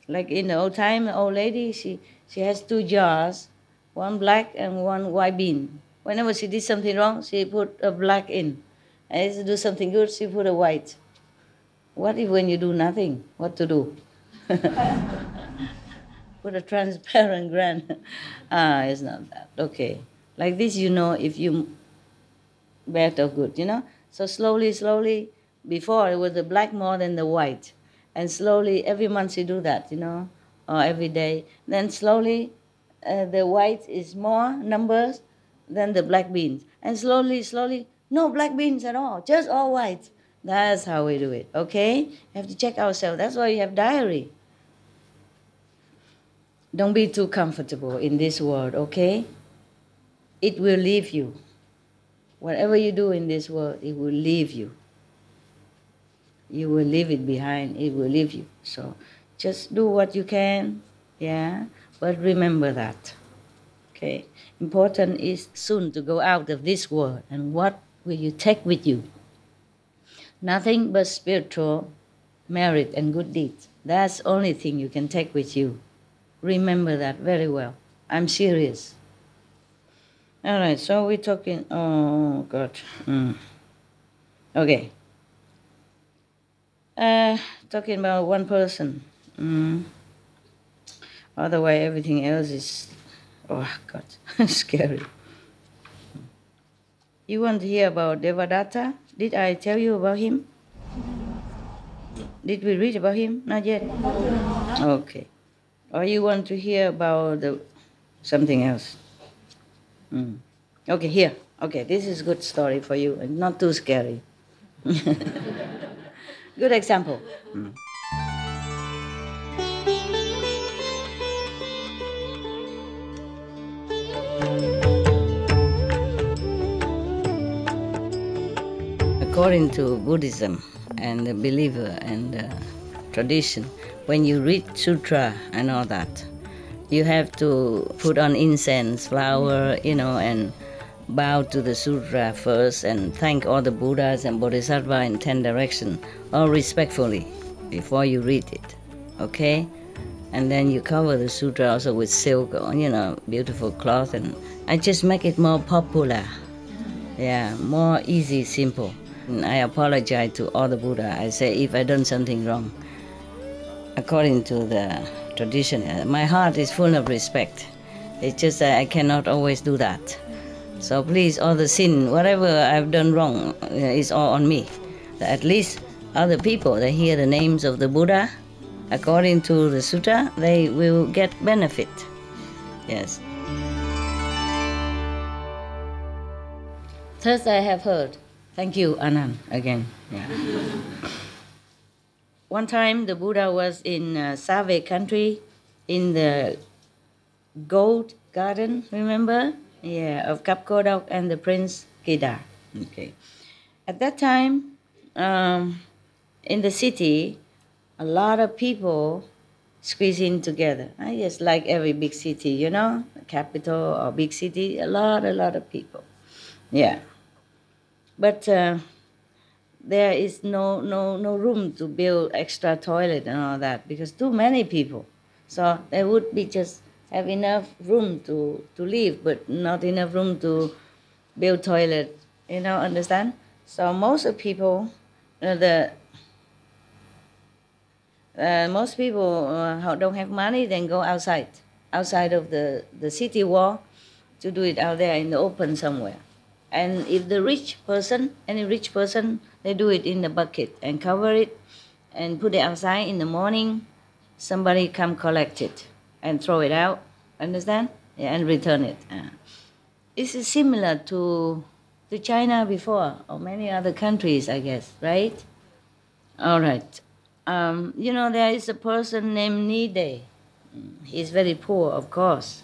Like in the old time, the old lady, she has 2 jars, one black and one white bean. Whenever she did something wrong, she put a black in. And if she do something good, she put a white. What if when you do nothing? What to do? Put a transparent grand. It's not that. Okay. Like this, you know if you bad or good, you know? So slowly, slowly, before it was the black more than the white. And slowly, every month you do that, you know, or every day. Then slowly, the white is more numbers than the black beans. And slowly, slowly, no black beans at all, just all white. That's how we do it, okay? You have to check ourselves. That's why you have diary. Don't be too comfortable in this world, okay? It will leave you. Whatever you do in this world, it will leave you. You will leave it behind, it will leave you. So just do what you can, yeah? But remember that, okay? Important is soon to go out of this world. And what will you take with you? Nothing but spiritual merit and good deeds. That's the only thing you can take with you. Remember that very well. I'm serious. All right, so we're talking, oh God. Okay. Talking about one person. Otherwise, everything else is, oh God, scary. You want to hear about Devadatta? Did I tell you about him? Did we read about him? Not yet? Okay. Or you want to hear about something else? Okay, here. Okay, this is a good story for you and not too scary. Good example. According to Buddhism and the believer and the tradition, when you read sutra and all that, you have to put on incense, flower, you know, and bow to the sutra first and thank all the Buddhas and Bodhisattvas in 10 directions, all respectfully, before you read it, okay? And then you cover the sutra also with silk, or, you know, beautiful cloth, and I just make it more popular. Yeah, more easy, simple. And I apologize to all the Buddha. I say if I done something wrong, according to the tradition, my heart is full of respect. It's just that I cannot always do that. So please, all the sin, whatever I've done wrong, is all on me. At least other people, they hear the names of the Buddha, according to the sutta, they will get benefit. Yes. Thus I have heard. Thank you, Anand, again. Yeah. One time the Buddha was in Save country, in the gold garden, remember? Yeah, of Kapkodok and the Prince Kedar. Okay. At that time, in the city, a lot of people squeeze in together. Just like every big city, you know, capital or big city, a lot of people. Yeah. But there is no room to build extra toilet and all that because too many people. So there would be just have enough room to live, but not enough room to build toilet, you know, understand? So most of people, most people who don't have money, then go outside of the city wall, to do it out there in the open somewhere. And if the rich person, any rich person, they do it in the bucket and cover it and put it outside in the morning. Somebody come collect it and throw it out, understand? Yeah, and return it. This is similar to China before, or many other countries, I guess, right? All right. There is a person named NiDe. He's very poor, of course.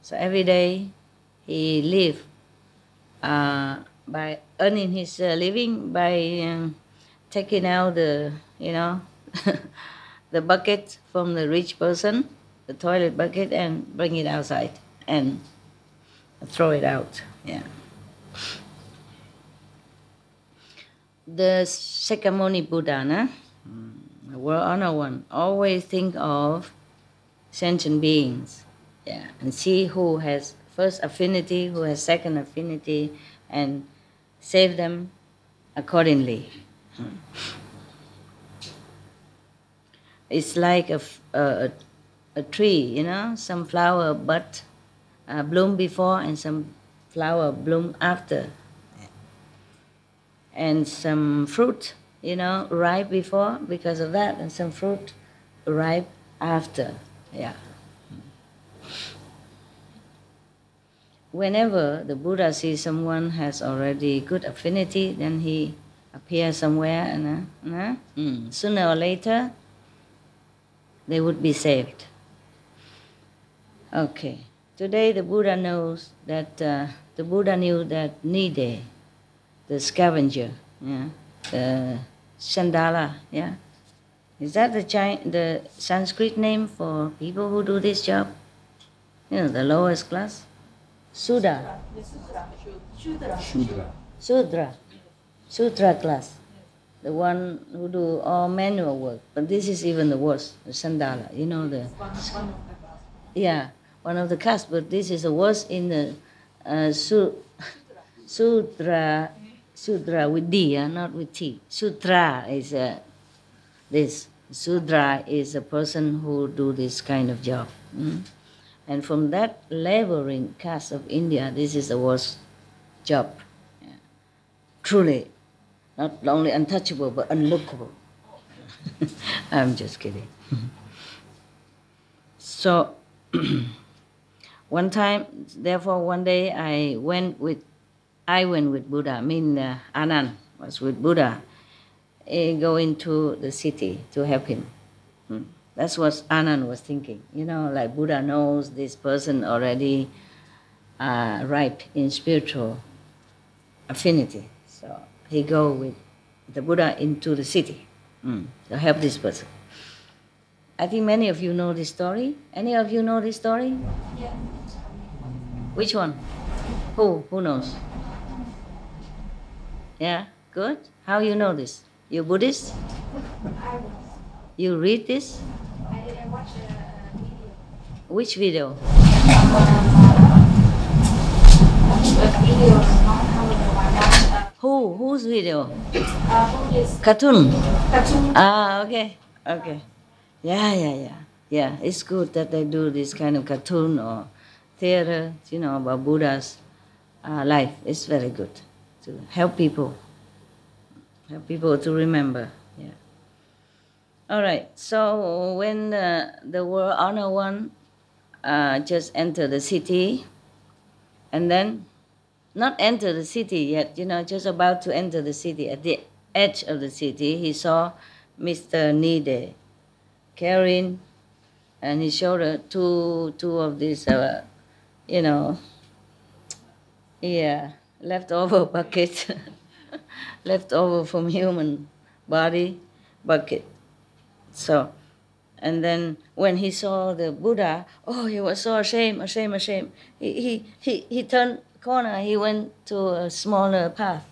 So every day he live by earning his living by taking out the the bucket from the rich person, the toilet bucket, and bring it outside and throw it out. Yeah. The Sakyamuni Buddha, the world honor one, always think of sentient beings, yeah, and see who has first affinity, who has second affinity, and save them accordingly. It's like a tree, some flower bud bloom before and some flower bloom after. And some fruit, ripe before because of that, and some fruit ripe after. Yeah. Whenever the Buddha sees someone has already good affinity, then he appears somewhere, and sooner or later they would be saved. Okay. Today the Buddha knows that the Buddha knew that NiDe, the scavenger, the Chandala, is that the Sanskrit name for people who do this job? The lowest class? Sudra. Sudra class. The one who do all manual work. But this is even the worst, the Chandala. One of the castes, but this is the worst in the Sudra with D, not with T. Sutra is this. Sudra is a person who do this kind of job. And from that laboring caste of India, this is the worst job. Yeah. Truly, not only untouchable, but unlookable. I'm just kidding. So, one day I went with Buddha, Anand was with Buddha, going to the city to help him. That's what Anand was thinking. Like Buddha knows this person already ripe in spiritual affinity. So he go with the Buddha into the city to help this person. I think many of you know this story. Any of you know this story? Yeah. Which one? Who knows? Yeah, good. How you know this? You Buddhist? I was. You read this? I watched a video. Which video? A video long time ago. I watched Whose video? Buddhist Cartoon. cartoon. Okay. Yeah. It's good that they do this kind of cartoon or theater, about Buddha's life. It's very good to help people to remember. Yeah. All right. So when the world honor one just enter the city, and then not enter the city yet, just about to enter the city, at the edge of the city, he saw Mr. NiDe carrying on his shoulder two of these, leftover bucket, leftover from human body bucket. So, and then when he saw the Buddha, he was so ashamed. He turned corner. He went to a smaller path,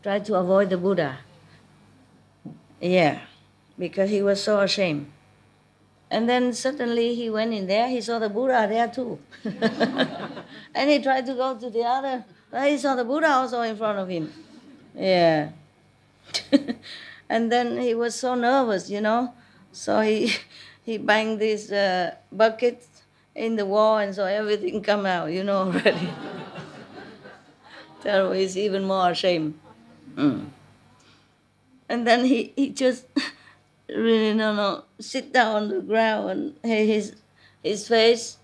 tried to avoid the Buddha. Yeah, because he was so ashamed. And then suddenly he went in there. He saw the Buddha there too, and he tried to go to the other. He saw the Buddha also in front of him. Yeah. And then he was so nervous, so he banged this bucket in the wall, and so everything come out, already. So he's even more ashamed. Mm. And then he just really no sit down on the ground, and his face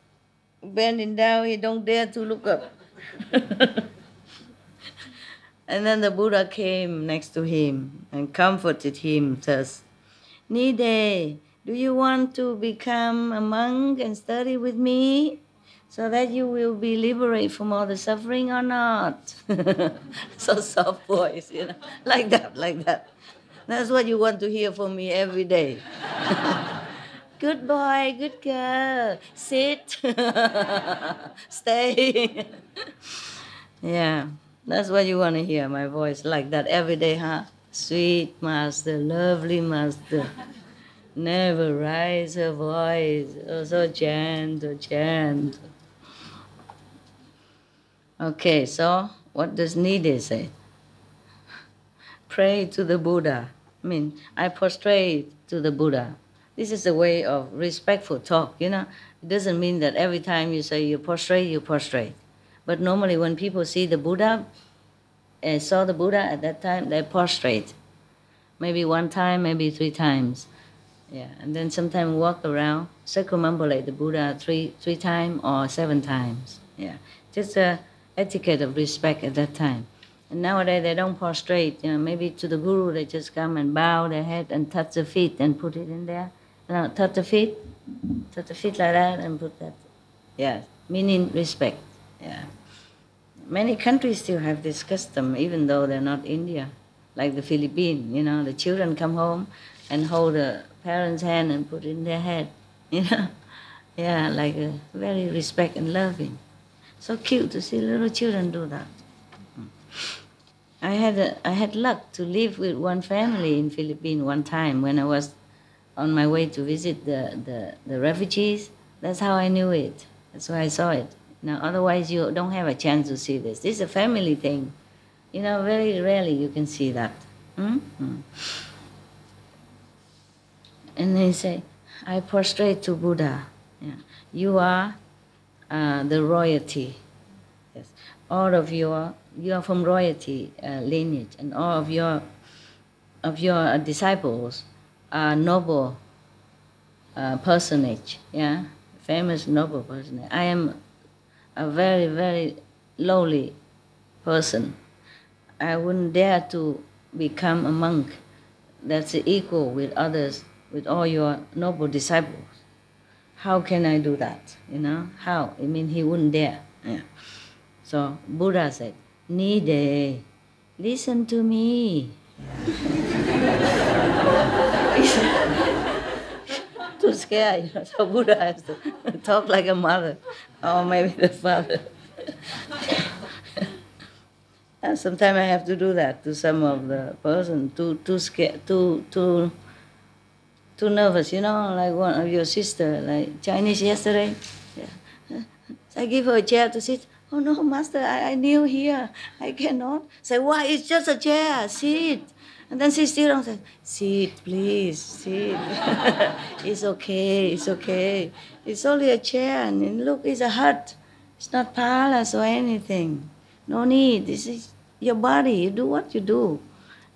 bending down. He don't dare to look up. And then the Buddha came next to him and comforted him, says, "NiDe, do you want to become a monk and study with me so that you will be liberated from all the suffering or not?" So soft voice, like that, like that. That's what you want to hear from me every day. Good boy, good girl, sit, stay. Yeah, that's what you want to hear, my voice like that every day, huh? Sweet master, lovely master. Never raise her voice. Oh, so gentle, gentle. Okay, so what does NiDe say? Pray to the Buddha. I prostrate to the Buddha. This is a way of respectful talk, It doesn't mean that every time you say you prostrate, you prostrate. But normally when people see the Buddha, saw the Buddha at that time, they prostrate. Maybe one time, maybe 3 times. Yeah, and then sometimes walk around, circumambulate the Buddha three times or 7 times. Yeah, just a etiquette of respect at that time. And nowadays they don't prostrate. Maybe to the Guru they just come and bow their head and touch the feet and put it in there. Touch the feet like that and put that. Yeah, meaning respect. Yeah, many countries still have this custom, even though they're not India, like the Philippines. The children come home and hold the parents' hand and put it in their head. Yeah, like a very respect and loving. So cute to see little children do that. I had luck to live with one family in Philippines one time when I was on my way to visit the refugees. That's how I knew it. That's why I saw it. Now, otherwise you don't have a chance to see this. This is a family thing. Very rarely you can see that. Mm-hmm. And they say, I prostrate to Buddha. Yeah. You are the royalty. Yes. All of you are from royalty lineage, and all of your disciples are noble personage. Yeah, famous noble personage. I am a very, very lowly person. I wouldn't dare to become a monk that's equal with others, with all your noble disciples. How can I do that? How? He wouldn't dare. Yeah. So Buddha said, NiDe, listen to me. Too scared, so Buddha has to talk like a mother, or maybe the father. And sometimes I have to do that to some of the person, too scared, too nervous, like one of your sister, like Chinese yesterday. Yeah. I give her a chair to sit. Oh no, master, I kneel here. I cannot. Say, why? It's just a chair. Sit. And then she still don't say, sit, please, sit. It's okay, it's okay. It's only a chair, and look, it's a hut. It's not palace or anything. No need. This is your body. You do what you do.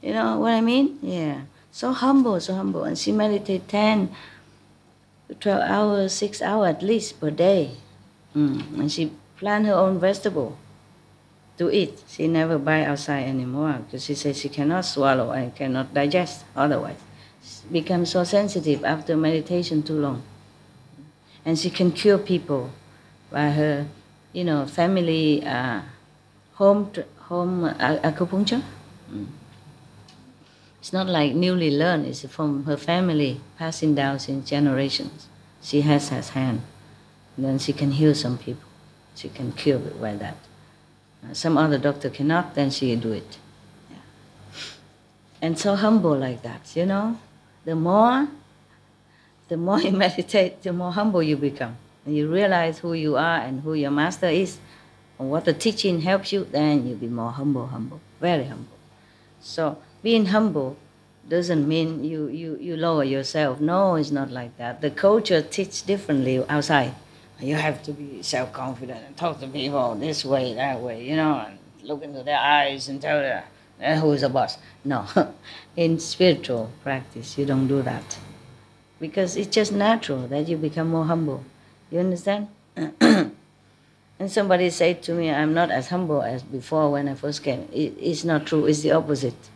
You know what I mean? Yeah. So humble, so humble. And she meditates 10 to 12 hours, 6 hours at least per day. And she plant her own vegetable to eat. She never buy outside anymore because she says she cannot swallow and cannot digest otherwise. She becomes so sensitive after meditation too long. And she can cure people by her, family home acupuncture. It's not like newly learned. It's from her family, passing down since generations. She has hand. And then she can heal some people. She can cure it by that. Some other doctor cannot, then she do it. Yeah. And so humble like that, The more you meditate, the more humble you become. And you realize who you are and who your master is, and what the teaching helps you, then you'll be more humble, very humble. So being humble doesn't mean you lower yourself. No, it's not like that. The culture teaches differently outside. You have to be self-confident and talk to people this way, that way, and look into their eyes and tell them who is the boss. No, in spiritual practice, you don't do that. Because it's just natural that you become more humble. You understand? And somebody said to me, I'm not as humble as before when I first came. It's not true, it's the opposite.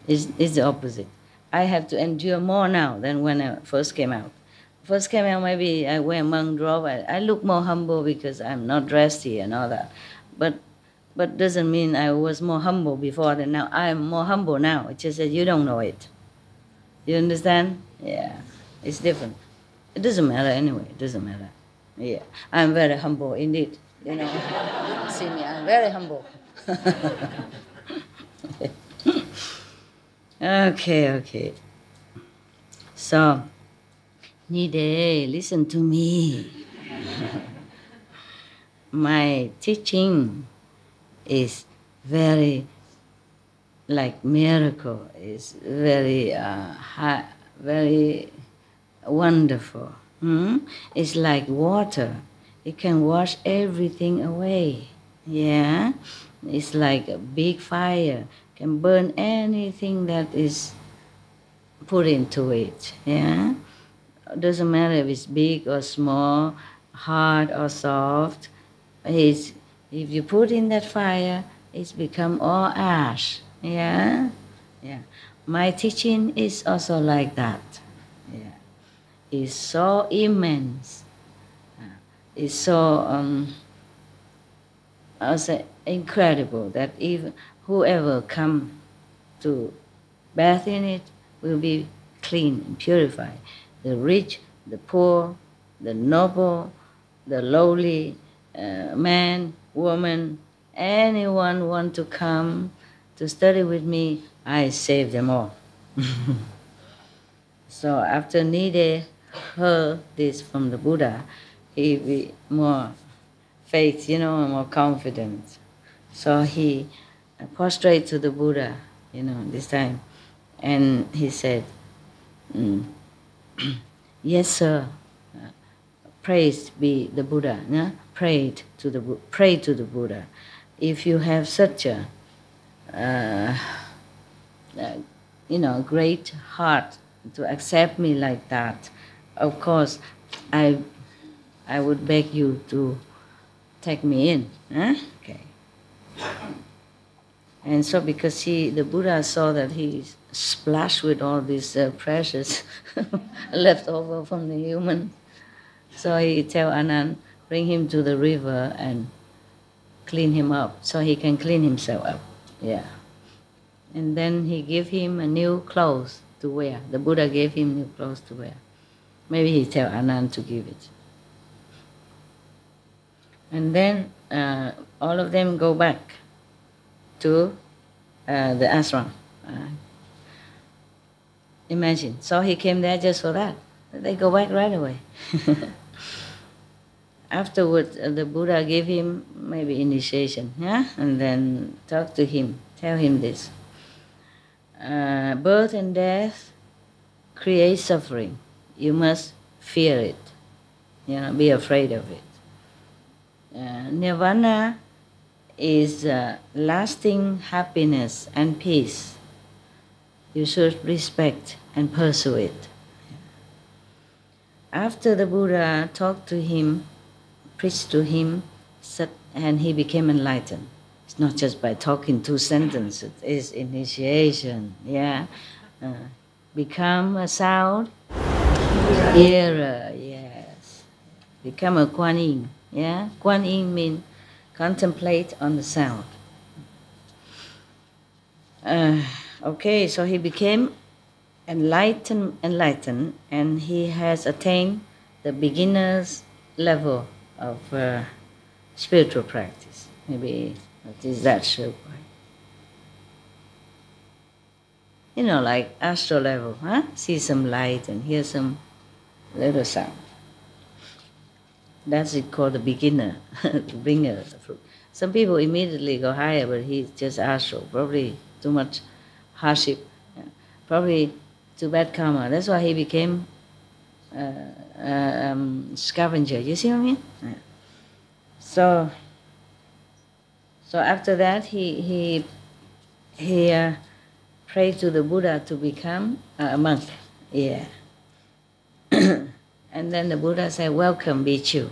It's the opposite. I have to endure more now than when I first came out. First came out, maybe I wear monk robe. I look more humble because I'm not dressed here and all that. But doesn't mean I was more humble before than now. I'm more humble now. It's just that you don't know it. You understand? Yeah, it's different. It doesn't matter anyway. It doesn't matter. Yeah, I'm very humble indeed. See me, I'm very humble. Okay. So, NiDe, listen to me. My teaching is very like miracle. It's very high, very wonderful. It's like water. It can wash everything away. Yeah, it's like a big fire. Can burn anything that is put into it. Yeah, doesn't matter if it's big or small, hard or soft. If you put in that fire, it's become all ash. Yeah. My teaching is also like that. Yeah, it's so immense. It's so also incredible that even whoever come to bath in it will be clean and purified. The rich, the poor, the noble, the lowly, man, woman, anyone want to come to study with me, I save them all. So after NiDe heard this from the Buddha, he be more faith, more confidence. So he prostrate to the Buddha, this time. And he said, yes, sir, praise be the Buddha. Yeah? Pray to the Buddha. If you have such a, great heart to accept me like that, of course, I would beg you to take me in. Huh? Okay. And so because the Buddha saw that he splashed with all these precious left over from the human, so he tell Anand, bring him to the river and clean him up so he can clean himself up. Yeah. And then he gave him a new clothes to wear. The Buddha gave him new clothes to wear. Maybe he tell Anand to give it. And then all of them go back to the ashram. Imagine. So he came there just for that. They go back right away. Afterwards, the Buddha gave him maybe initiation, yeah? And then talk to him, tell him this. Birth and death create suffering. You must fear it, be afraid of it. Nirvana is lasting happiness and peace. You should respect and pursue it. After the Buddha talked to him, preached to him, and he became enlightened. It's not just by talking 2 sentences, it's initiation, yeah. Become a sound hearer, yes. Become a Kuan Yin, yeah. Kuan Yin means contemplate on the sound. Okay, so he became enlightened, and he has attained the beginner's level of spiritual practice. Maybe that is that shape. Like astral level, huh? See some light and hear some little sound. That's it called the beginner, the bringer of the fruit. Some people immediately go higher, but he's just astral, probably too much hardship, probably too bad karma. That's why he became scavenger. You see what I mean? Yeah. So after that, he prayed to the Buddha to become a monk. Yeah. And then the Buddha said, "Welcome, Bhikkhu."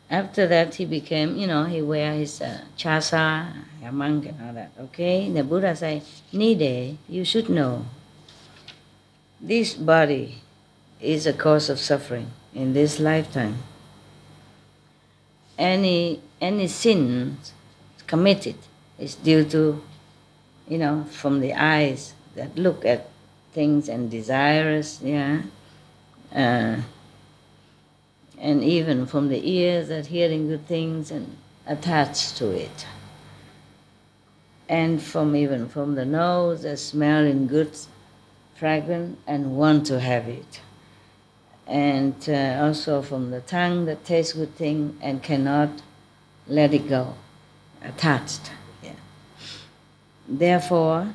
After that, he became, he wear his chasa, a monk and all that. Okay? The Buddha said, "NiDe, you should know, this body is a cause of suffering in this lifetime. Any sin committed is due to, from the eyes that look at things and desires, and even from the ears that hearing good things and attached to it, and even from the nose that smelling good fragrance and want to have it, and also from the tongue that tastes good thing and cannot let it go, attached. Yeah. Therefore,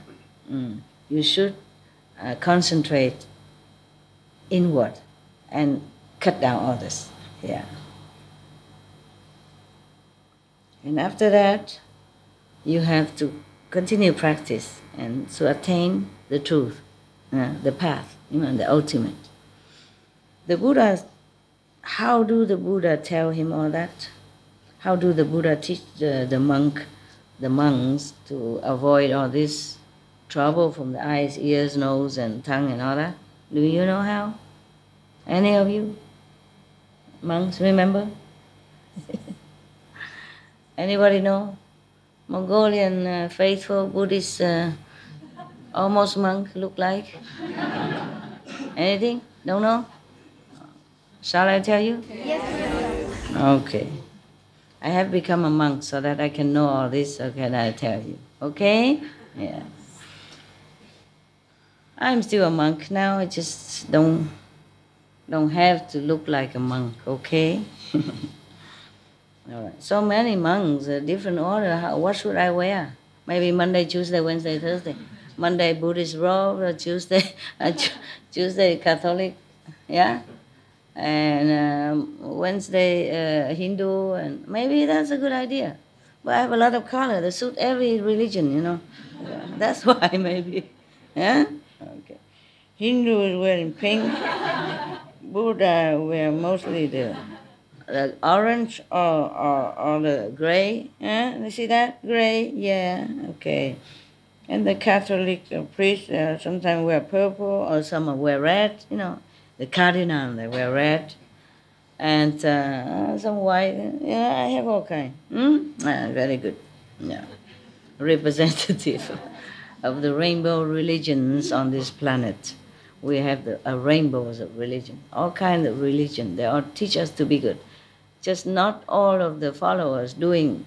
you should concentrate inward and cut down others. Yeah. And after that, you have to continue practice and to attain the truth, the path, the ultimate. The Buddha, how do the Buddha tell him all that? How do the Buddha teach the monks to avoid all this trouble from the eyes, ears, nose, and tongue and all that? Do you know how? Any of you? Monks, remember? Anybody know? Mongolian faithful Buddhist almost monk look like? Anything? Don't know? Shall I tell you? Yes. Okay. I have become a monk so that I can know all this, so can I tell you? Okay? Yeah. I'm still a monk now, I just don't have to look like a monk, okay? All right. So many monks, different order. What should I wear? Maybe Monday, Tuesday, Wednesday, Thursday. Monday Buddhist robe, Tuesday Tuesday Catholic, yeah, and Wednesday Hindu, and maybe that's a good idea. But I have a lot of color that suit every religion, That's why maybe, yeah. Okay. Hindu is wearing pink. Buddha wear mostly the orange or the gray. You see that? Gray, yeah, okay. And the Catholic priests sometimes wear purple or some wear red, The cardinal, they wear red. And some white, I have all kinds. Very good. Yeah. Representative of the rainbow religions on this planet. We have rainbows of religion, all kinds of religion. They all teach us to be good. Just not all of the followers doing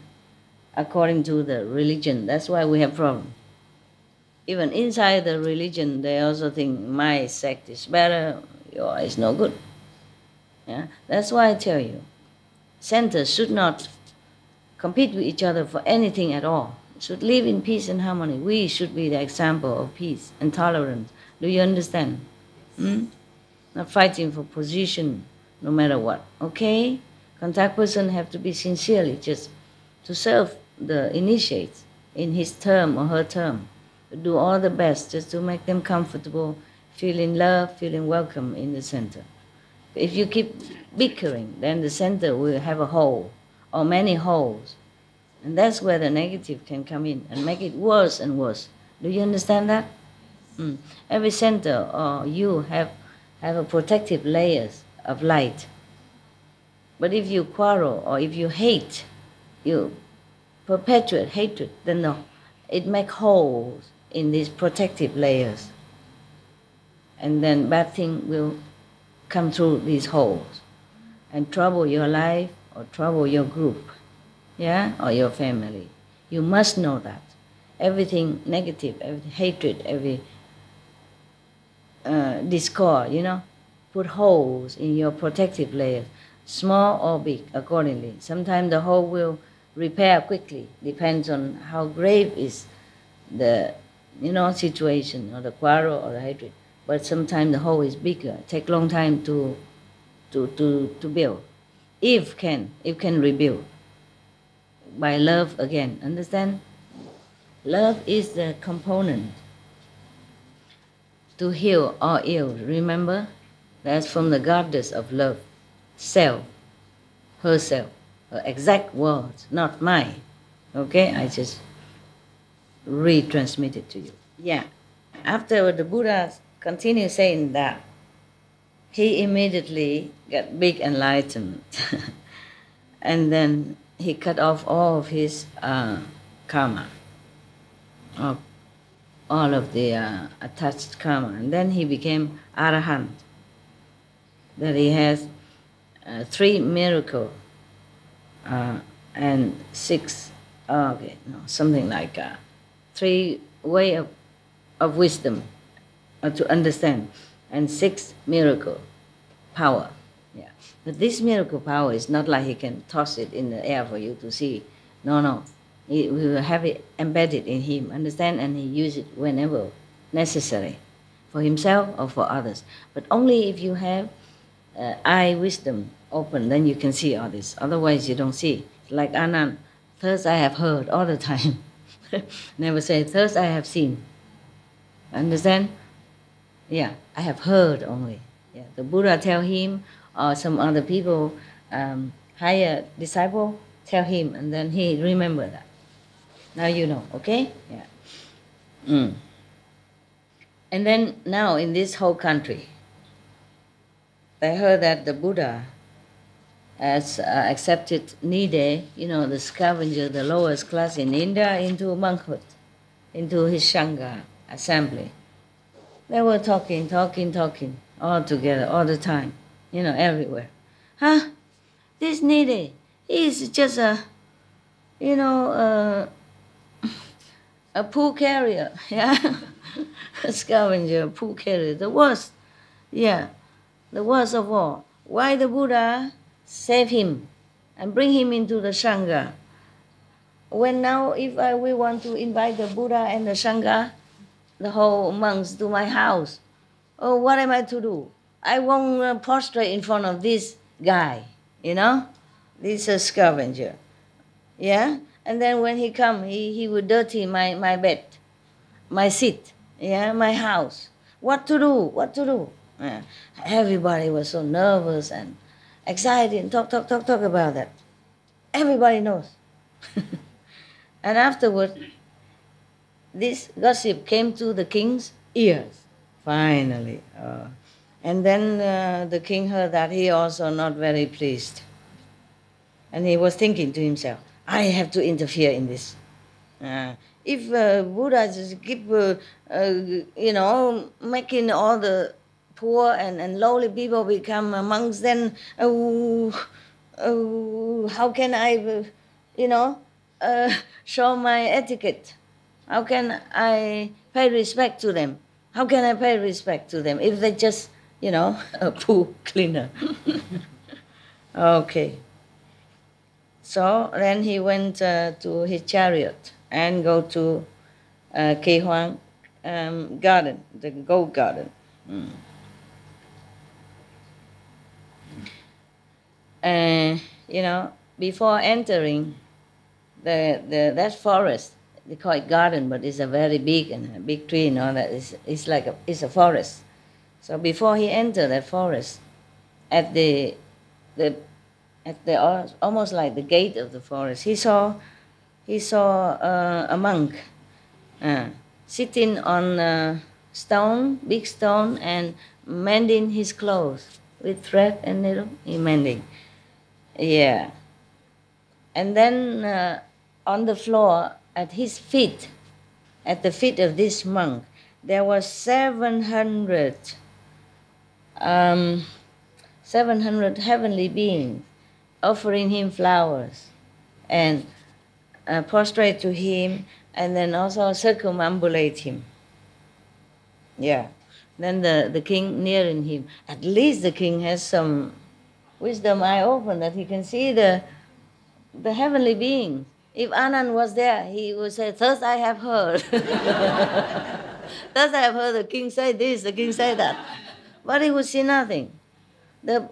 according to the religion. That's why we have problems. Even inside the religion, they also think my sect is better, yours is no good. Yeah? That's why I tell you, centers should not compete with each other for anything at all. Should live in peace and harmony. We should be the example of peace and tolerance. Do you understand? Not fighting for position, no matter what. Okay? Contact person have to be sincerely just to serve the initiates in his term or her term. Do all the best just to make them comfortable, feeling loved, feeling welcome in the center. If you keep bickering, then the center will have a hole or many holes. And that's where the negative can come in and make it worse and worse. Do you understand that? Every center or you have a protective layers of light. But if you quarrel or if you hate, you perpetuate hatred, then it makes holes in these protective layers. And then bad thing will come through these holes and trouble your life or trouble your group, or your family. You must know that. Everything negative, every hatred, every discord, put holes in your protective layers, small or big, accordingly. Sometimes the hole will repair quickly. Depends on how grave is the situation or the quarrel or the hatred. But sometimes the hole is bigger. Take long time to build. If can rebuild by love again. Understand? Love is the component to heal all ills. Remember? That's from the goddess of love, self, herself, her exact words, not mine. Okay? I just retransmit it to you. Yeah. After the Buddha continued saying that, he immediately got big enlightenment. And then he cut off all of his karma, all of the attached karma. And then he became Arahant. That he has 3 miracles and 6, something like 3 way of wisdom to understand, and 6 miracle power. Yeah. But this miracle power is not like he can toss it in the air for you to see. No. We will have it embedded in him, understand, and he use it whenever necessary, for himself or for others. But only if you have eye wisdom open, then you can see all this. Otherwise you don't see. Like Anand, first I have heard all the time. Never say, first I have seen. Understand? Yeah, I have heard only. Yeah, the Buddha tell him, or some other people, higher disciple, tell him, and then he remember that. Now you know, okay? Yeah. And then now in this whole country, I heard that the Buddha has accepted NiDe, the scavenger, the lowest class in India, into monkhood, into his Sangha assembly. They were talking, all together, all the time, everywhere. This NiDe, he is just a pool carrier, yeah, a scavenger, pool carrier, the worst, yeah, the worst of all. Why the Buddha save him and bring him into the Sangha? When now, if we want to invite the Buddha and the Sangha, the whole monks to my house, what am I to do? I won't prostrate in front of this guy, this scavenger, yeah. And then when he come, he would dirty my bed, my seat, yeah, my house. What to do? Yeah. Everybody was so nervous and excited and talk about that. Everybody knows. And afterward, this gossip came to the king's ears, finally. And then the king heard that. He also not very pleased. And he was thinking to himself, I have to interfere in this. If Buddha just keep, making all the poor and lowly people become monks, then how can I, show my etiquette? How can I pay respect to them? How can I pay respect to them if they just, a pool cleaner? Okay. So then he went to his chariot and go to Kỳ Hoang garden, the gold garden. Before entering that forest, they call it garden, but it's a very big and a big tree, that it's a forest. So before he entered that forest, at the almost like the gate of the forest, he saw a monk sitting on a stone, big stone, and mending his clothes with thread and needle. He mending, yeah. And then on the floor at his feet, at the feet of this monk, there was 700 heavenly beings offering him flowers and prostrate to him, and then also circumambulate him. Yeah. Then the king nearing him. At least the king has some wisdom eye open that he can see the the heavenly being. If Anand was there, he would say, "Thus I have heard." Thus I have heard the king say this, the king say that. But he would see nothing. The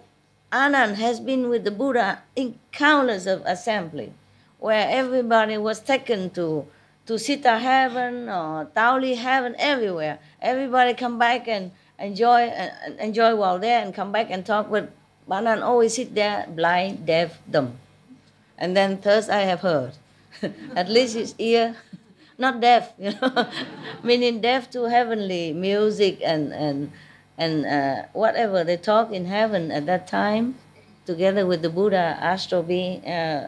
Anand has been with the Buddha in countless of assembly, where everybody was taken to Sita heaven or Taoli heaven, everywhere. Everybody come back and enjoy while there and come back and talk, but Anand always sit there blind, deaf, dumb. And then thus I have heard. At least his ear, not deaf, meaning deaf to heavenly music and whatever they talk in heaven at that time, together with the Buddha, astral being,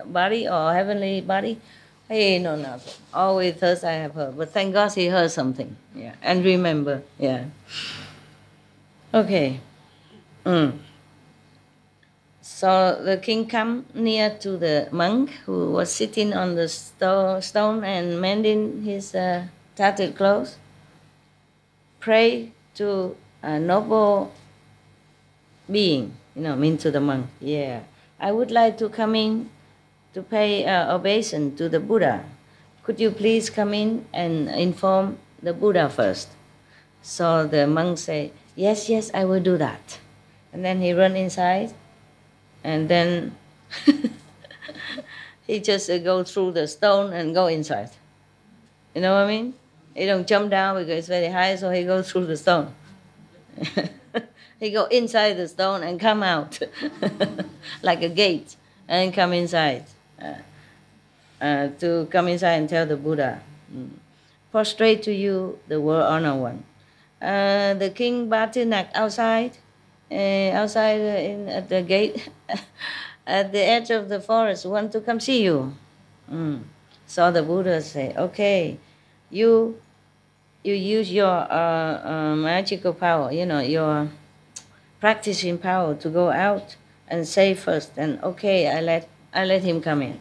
body or heavenly body. He know nothing. Always thus I have heard. But thank God he heard something. Yeah. And remember. Yeah. Okay. So the king come near to the monk who was sitting on the stone and mending his tattered clothes. Pray to a noble being, mean to the monk. Yeah, I would like to come in to pay obeisance to the Buddha. Could you please come in and inform the Buddha first? So the monk say, yes, I will do that. And then he run inside, and then he just go through the stone and go inside. You know what I mean? He don't jump down because it's very high, so he goes through the stone. He go inside the stone and come out like a gate and come inside. To come inside and tell the Buddha, prostrate to you, the world honored one. The king Batinak outside at the gate, at the edge of the forest, want to come see you. So the Buddha say, okay, you use your magical power, your practicing power to go out and say first, and okay, I let him come in.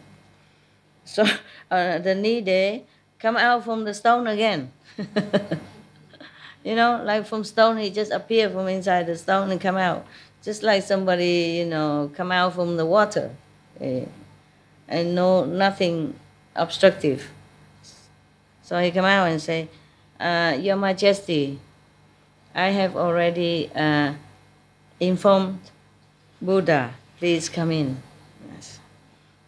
So the NiDe come out from the stone again. Like from stone, he just appear from inside the stone and come out. Just like somebody, come out from the water. And nothing obstructive. So he come out and say, Your Majesty, I have already informed Buddha, please come in. Yes.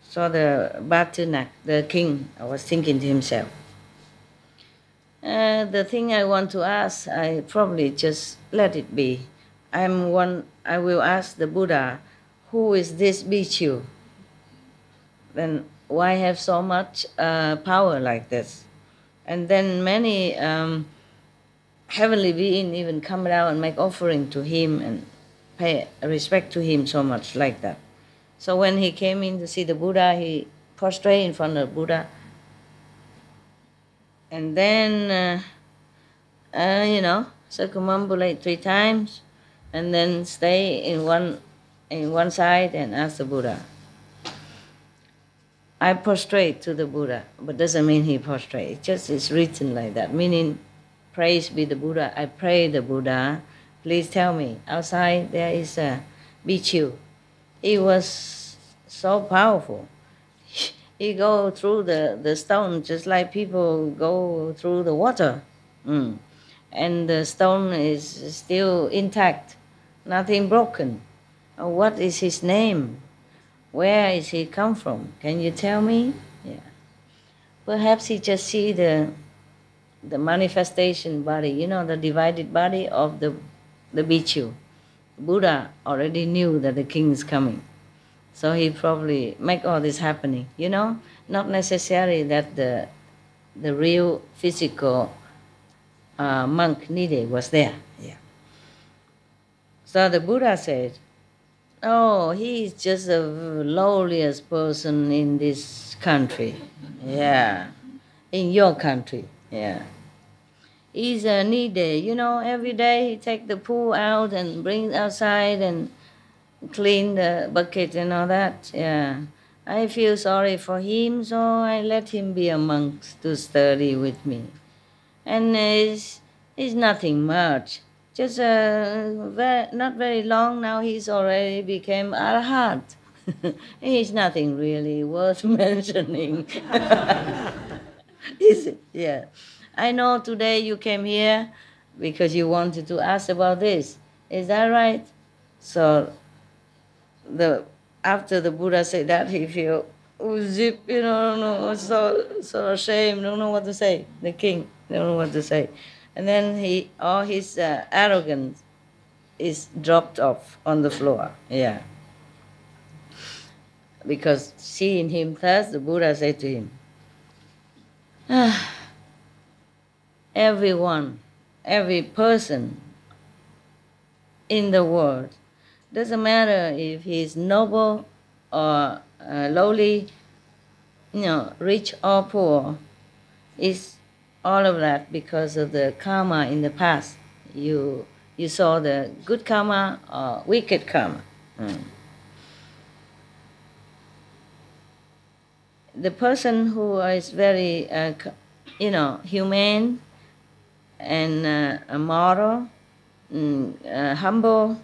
So the Batunak, the king, was thinking to himself, the thing I want to ask, I probably just let it be. I will ask the Buddha, who is this bhikkhu? Then why have so much power like this? And then many heavenly beings even come down and make offering to him and pay respect to him so much like that. So when he came in to see the Buddha, he prostrate in front of the Buddha. And then, circumambulate 3 times, and then stay in one side and ask the Buddha. I prostrate to the Buddha, but doesn't mean he prostrate. It's written like that, meaning, praise be the Buddha. I pray the Buddha, please tell me, outside there is a bhikkhu. He was so powerful. He go through the stone just like people go through the water. And the stone is still intact, nothing broken. What is his name? Where is he come from? Can you tell me? Yeah. Perhaps he just see the manifestation body, the divided body of the bhikkhu. Buddha already knew that the king is coming. So he probably make all this happening, not necessarily that the real physical monk NiDe was there. Yeah. So the Buddha said, oh, he's just the lowliest person in this country. Yeah. In your country. Yeah. He's a NiDe, every day he take the pool out and bring it outside and clean the bucket and all that. Yeah. I feel sorry for him, so I let him be a monk to study with me. And it's nothing much. Just not very long now, he's already became arhat. It's nothing really worth mentioning. Is it? Yeah. I know today you came here because you wanted to ask about this. Is that right? So after the Buddha said that, he feel zip, no, so ashamed, don't know what to say. The king don't know what to say, and then all his arrogance is dropped off on the floor. Yeah, because seeing him thus, the Buddha said to him, everyone, every person in the world, doesn't matter if he's noble or lowly, rich or poor, is all of that because of the karma in the past. You saw the good karma or wicked karma. The person who is very, humane and moral, humble,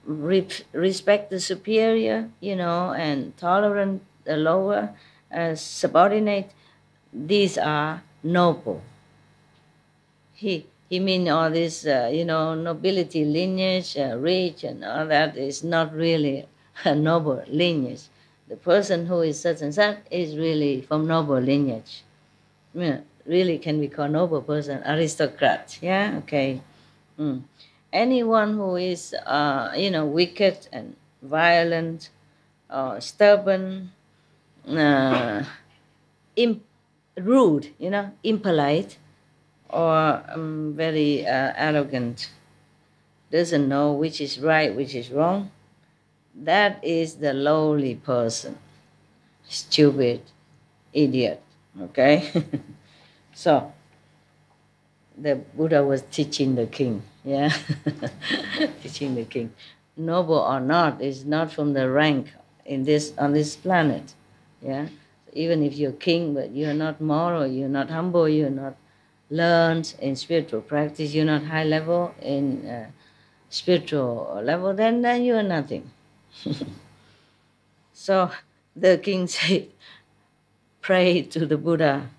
respect the superior, and tolerant the lower, subordinate, these are noble. He mean all this, nobility lineage, rich and all that is not really a noble lineage. The person who is such and such is really from noble lineage. Really can be called noble person, aristocrat. Yeah, okay. Anyone who is, wicked and violent, stubborn, rude, impolite, or very arrogant, doesn't know which is right, which is wrong, that is the lowly person. Stupid, idiot, okay? So, the Buddha was teaching the king, yeah? Teaching the king. Noble or not is not from the rank on this planet, yeah? Even if you're king, but you're not moral, you're not humble, you're not learned in spiritual practice, you're not high level in spiritual level, then you're nothing. So the king said, pray to the Buddha.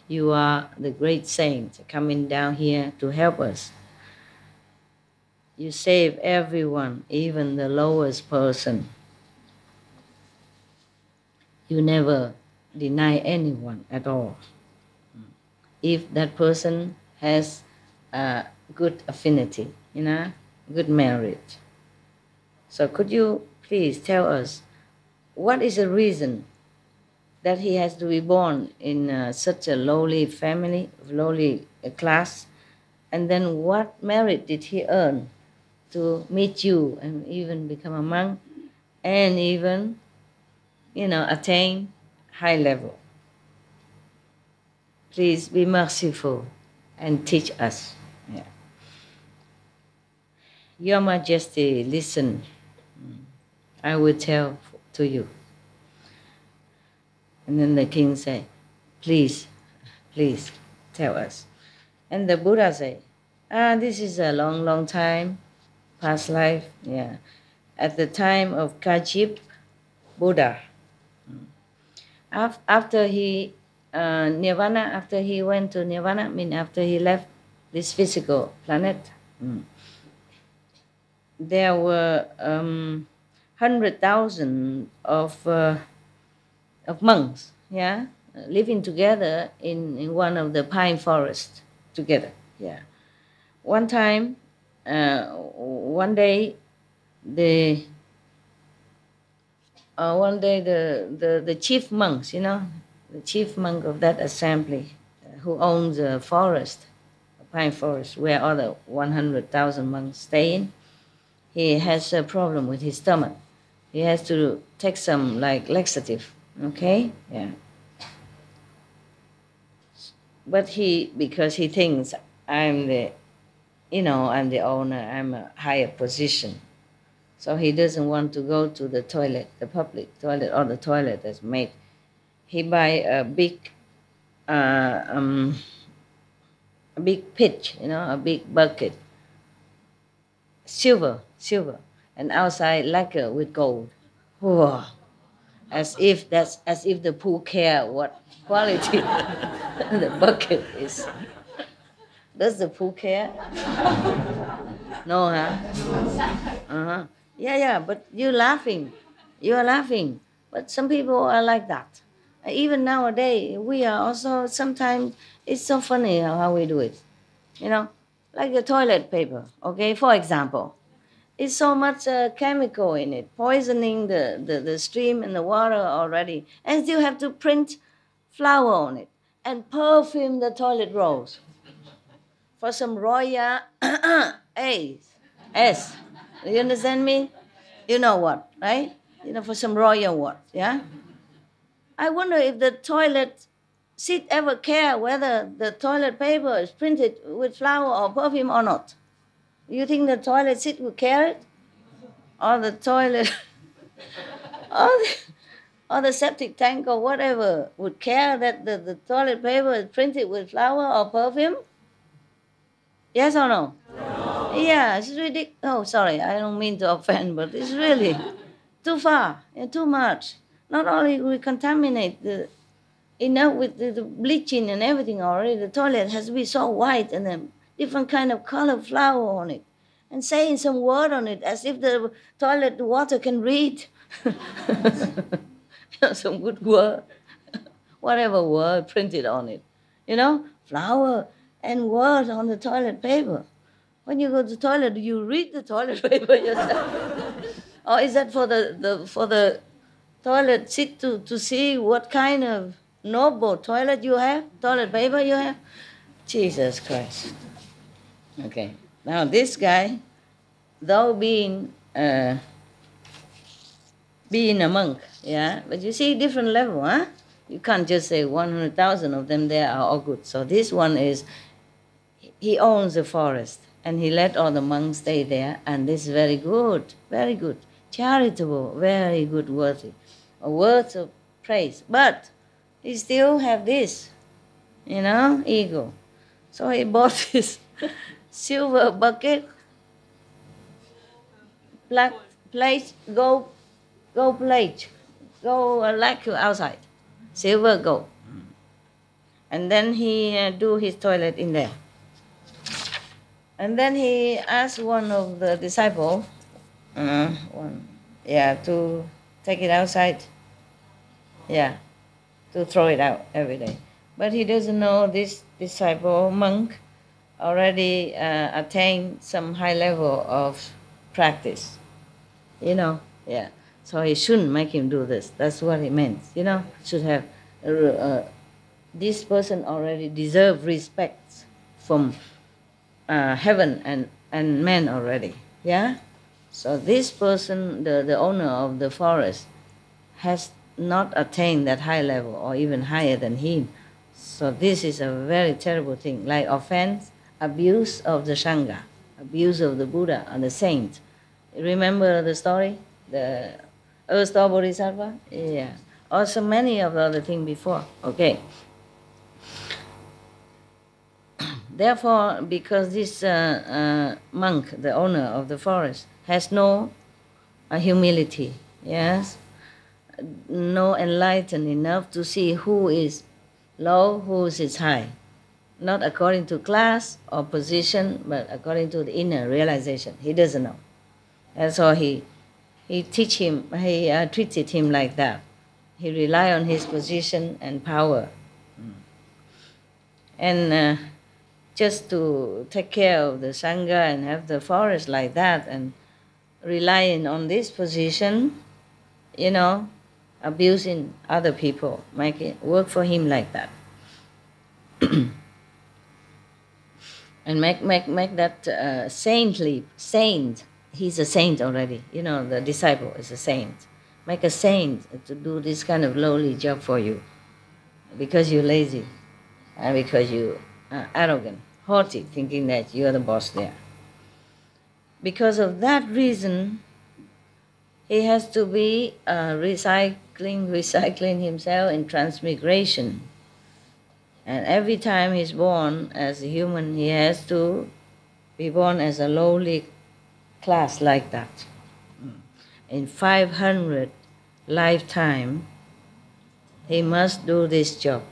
You are the great saint coming down here to help us. You save everyone, even the lowest person. You never deny anyone at all. If that person has a good affinity, good merit. So could you please tell us what is the reason that he has to be born in such a lowly family, lowly class, and then what merit did he earn to meet you and even become a monk and even, attain high level? Please be merciful and teach us. Yeah. Your Majesty, listen. I will tell to you. And then the king said, please tell us. And the Buddha said, this is a long, long time, past life. Yeah. At the time of Kajip Buddha, after he nirvana, after he went to nirvana, after he left this physical planet, there were 100,000 of monks, yeah, living together in one of the pine forests together. Yeah. One time, one day, the chief monks, the chief monk of that assembly, who owns a forest, a pine forest, where all the 100,000 monks stay in, he has a problem with his stomach. He has to take some laxative, okay? Yeah. But because he thinks I'm the owner, I'm a higher position. So he doesn't want to go to the toilet, the public toilet, or the toilet that's made. He buy a big pitch, a big bucket, silver, and outside lacquer with gold. Whoa. As if the pool care what quality the bucket is. Does the pool care? No, huh? Uh-huh. Yeah, but you're laughing. You are laughing. But some people are like that. Even nowadays, we are also sometimes, it's so funny how we do it. You know, like the toilet paper, okay, for example. It's so much chemical in it, poisoning the stream and the water already. And still have to print flower on it and perfume the toilet rolls for some royal S. You understand me? You know what, right? You know, for some royal what, yeah? I wonder if the toilet seat ever care whether the toilet paper is printed with flower or perfume or not. You think the toilet seat would care it? Or the toilet, or the septic tank or whatever would care that the toilet paper is printed with flower or perfume? Yes or no? No. Yeah, it's ridiculous. Oh, sorry, I don't mean to offend, but it's really too far and too much. Not only we contaminate enough with the bleaching and everything already, the toilet has to be so white and then different kind of color flower on it. And saying some word on it as if the toilet water can read. Some good word. Whatever word printed on it. You know, flower and word on the toilet paper. When you go to the toilet, do you read the toilet paper yourself? Or is that for the toilet seat to see what kind of noble toilet you have, toilet paper you have? Jesus Christ. Okay. Now this guy, though being a monk, yeah, but you see different level, huh? You can't just say 100,000 of them there are all good. So this one is, he owns the forest and he let all the monks stay there, and this is very good, charitable, very good, worthy, words of praise. But he still have this, you know, ego. So he bought this silver bucket, black plate, gold plate, gold lacquer outside, silver gold. And then he do his toilet in there. And then he asked one of the disciples, to take it outside, to throw it out every day. But he doesn't know this disciple monk already attained some high level of practice, you know, So he shouldn't make him do this. That's what he meant, you know. Should have, this person already deserve respect from heaven and men already, yeah. So this person, the owner of the forest, has not attained that high level or even higher than him. So this is a very terrible thing, like offense, abuse of the Sangha, abuse of the Buddha and the saint. Remember the story? The Earth-star Bodhisattva? Yeah. Also many of the other things before. Okay. Therefore, because this monk, the owner of the forest, has no humility, yes, no enlightened enough to see who is low, who is high, not according to class or position, but according to the inner realization. He doesn't know. And so he treated him like that. He relied on his position and power. And just to take care of the Sangha and have the forest like that and relying on this position, you know, abusing other people, make it work for him like that. And make that saint. He's a saint already. You know, the disciple is a saint. Make a saint to do this kind of lowly job for you because you're lazy and because you are arrogant, haughty, thinking that you're the boss there. Because of that reason, he has to be recycling himself in transmigration. And every time he's born as a human, he has to be born as a lowly class like that. In 500 lifetime, he must do this job.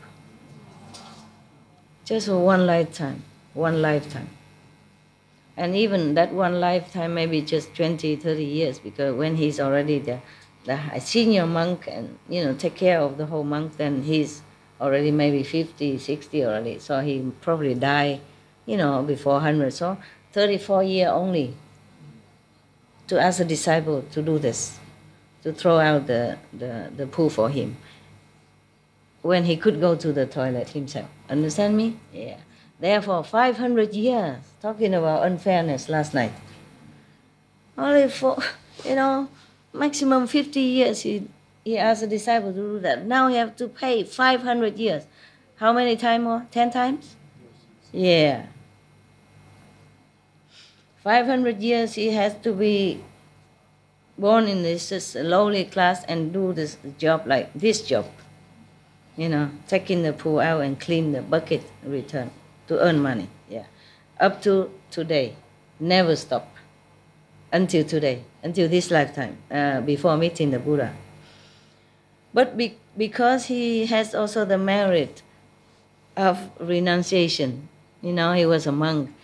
Just for one lifetime, one lifetime. And even that one lifetime, maybe just 20, 30 years, because when he's already the senior monk and, take care of the whole monk, then he's already maybe 50, 60 already. So he probably die, before 100. So 34 years only to ask a disciple to do this, to throw out the poo for him, when he could go to the toilet himself. Understand me? Yeah. Therefore, 500 years, talking about unfairness last night. Only for, maximum 50 years he asked a disciple to do that. Now he have to pay 500 years. How many times more? 10 times? Yeah. 500 years he has to be born in this lowly class and do this job like this job. Taking the poo out and clean the bucket, return to earn money. Yeah. Up to today. Never stop. Until today. Until this lifetime. Before meeting the Buddha. But because he has also the merit of renunciation. He was a monk.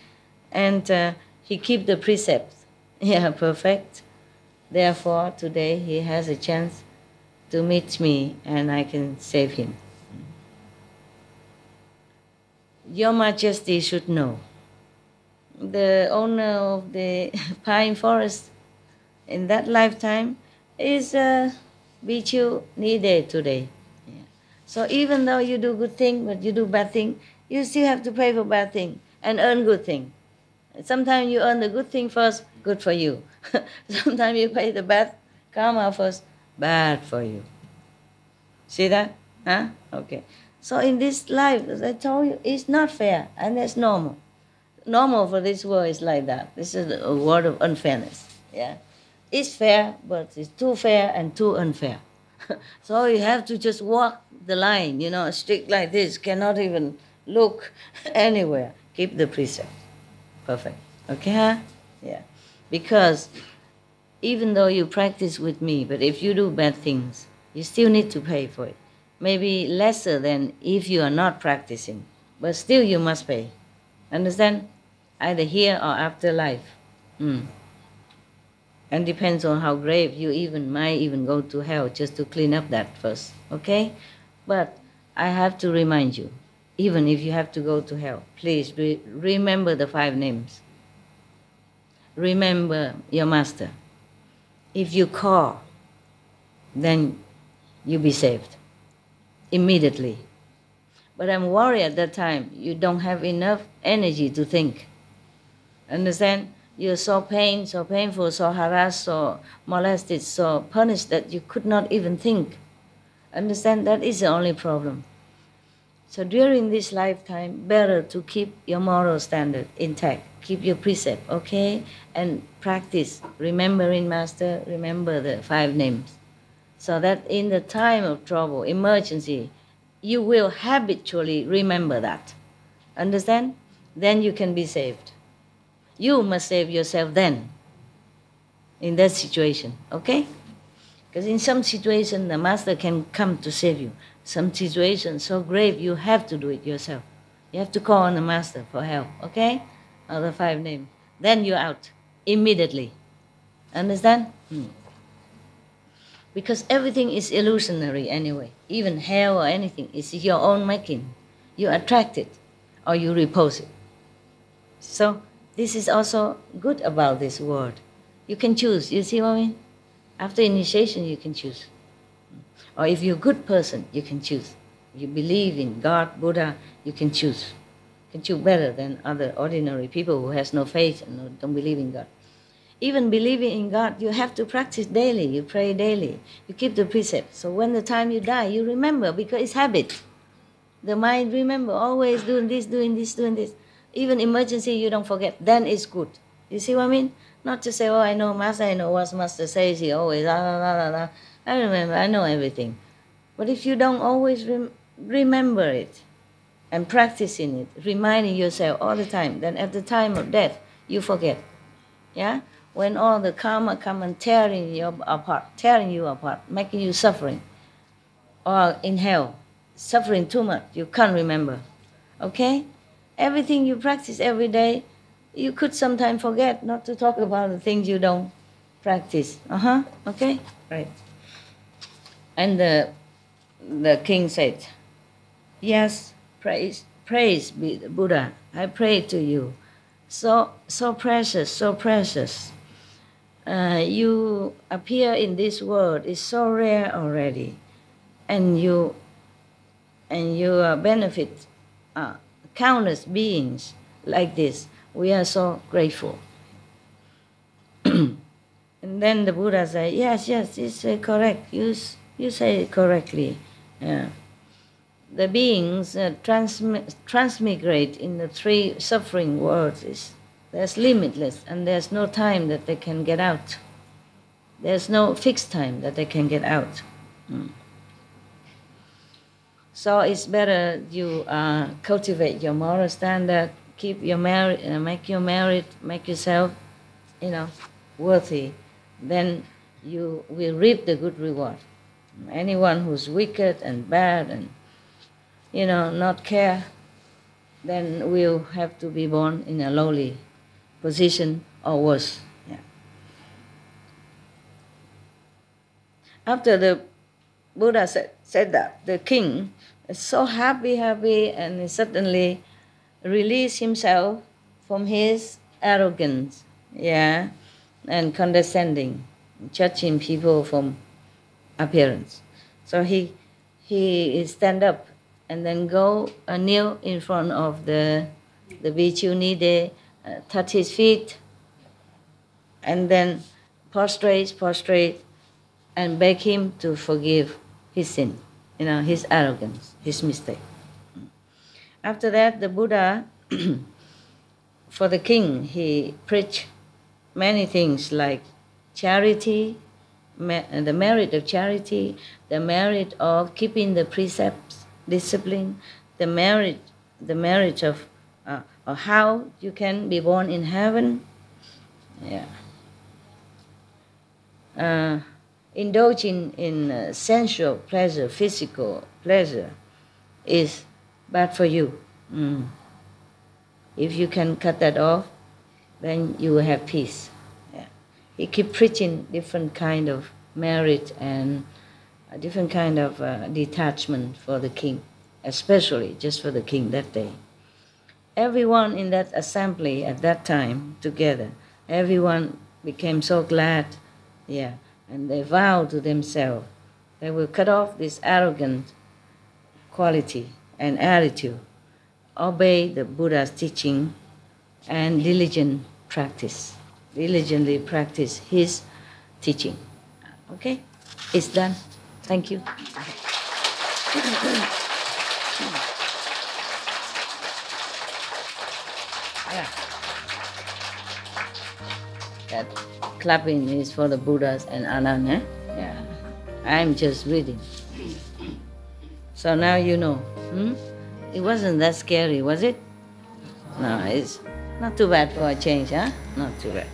And he keep the precepts. Yeah, perfect. Therefore, today he has a chance to meet me and I can save him. Your Majesty should know. The owner of the pine forest in that lifetime is Bichu NiDe today. Yeah. So even though you do good thing, but you do bad thing, you still have to pay for bad thing and earn good thing. Sometimes you earn the good thing first, good for you. Sometimes you pay the bad karma first, bad for you. See that? Huh? Okay. So in this life, as I told you, it's not fair, and that's normal. Normal for this world is like that. This is a world of unfairness. Yeah, it's fair, but it's too fair and too unfair. So you have to just walk the line, strict like this, cannot even look anywhere. Keep the precept. Perfect. Okay, huh? Yeah. Because even though you practice with me, but if you do bad things, you still need to pay for it. Maybe lesser than if you are not practicing, but still you must pay. Understand? Either here or after life. And depends on how grave you might even go to hell just to clean up that first. Okay? But I have to remind you, even if you have to go to hell, please remember the 5 names. Remember your master. If you call, then you'll be saved immediately. But I'm worried at that time, you don't have enough energy to think. Understand? You're so painful, so harassed, so molested, so punished that you could not even think. Understand? That is the only problem. So during this lifetime, better to keep your moral standard intact. Keep your precept, okay? And practice, remembering Master, remember the 5 names. So that in the time of trouble, emergency, you will habitually remember that. Understand? Then you can be saved. You must save yourself then, in that situation, okay? Because in some situation, the Master can come to save you. Some situation so grave, you have to do it yourself. You have to call on the Master for help, okay? All the 5 names. Then you're out immediately. Understand? Because everything is illusionary anyway. Even hell or anything is your own making. You attract it or you repose it. So this is also good about this world. You can choose. You see what I mean? After initiation, you can choose. Or if you're a good person, you can choose. If you believe in God, Buddha, you can choose. You can choose better than other ordinary people who has no faith and don't believe in God. Even believing in God, you have to practice daily. You pray daily. You keep the precepts. So when the time you die, you remember because it's habit. The mind remember always doing this, doing this, doing this. Even emergency, you don't forget. Then it's good. You see what I mean? Not to say, oh, I know Master, I know what Master says. He always, I remember, I know everything. But if you don't always remember it and practice in it, reminding yourself all the time, then at the time of death, you forget. Yeah? when all the karma come and tearing you apart, making you suffering, or in hell, suffering too much, you can't remember. Okay? Everything you practice every day, you could sometimes forget not to talk about the things you don't practice. Okay? Right. And the king said, yes, praise be the Buddha. I pray to you. So precious, so precious. You appear in this world is so rare already, and you benefit countless beings like this. We are so grateful. And then the Buddha said, yes, it's correct. You say it correctly. Yeah. The beings transmigrate in the three suffering worlds. There's limitless, and there's no time that they can get out. There's no fixed time that they can get out. So it's better you cultivate your moral standard, keep your make yourself, worthy. Then you will reap the good reward. Anyone who's wicked and bad and not care, then will have to be born in a lowly position or worse. Yeah. After the Buddha said that, the king is so happy, and he suddenly released himself from his arrogance, and condescending, judging people from appearance. So he stand up and then go kneel in front of the bhikkhu NiDe, touch his feet, and then prostrate, and beg him to forgive his sin, his arrogance, his mistake. After that, the Buddha, for the king, he preached many things like charity, the merit of charity, the merit of keeping the precepts, discipline, the merit of how you can be born in heaven. Indulging in sensual pleasure, physical pleasure, is bad for you. If you can cut that off, then you will have peace. He keep preaching different kind of merit and a different kind of detachment for the king, especially just for the king that day. Everyone in that assembly at that time together, everyone became so glad, and they vowed to themselves they will cut off this arrogant quality and attitude, obey the Buddha's teaching, and diligently practice his teaching. Okay? It's done. Thank you. That clapping is for the Buddhas and Anand, I'm just reading. So now you know. It wasn't that scary, was it? No, it's not too bad for a change, Not too bad.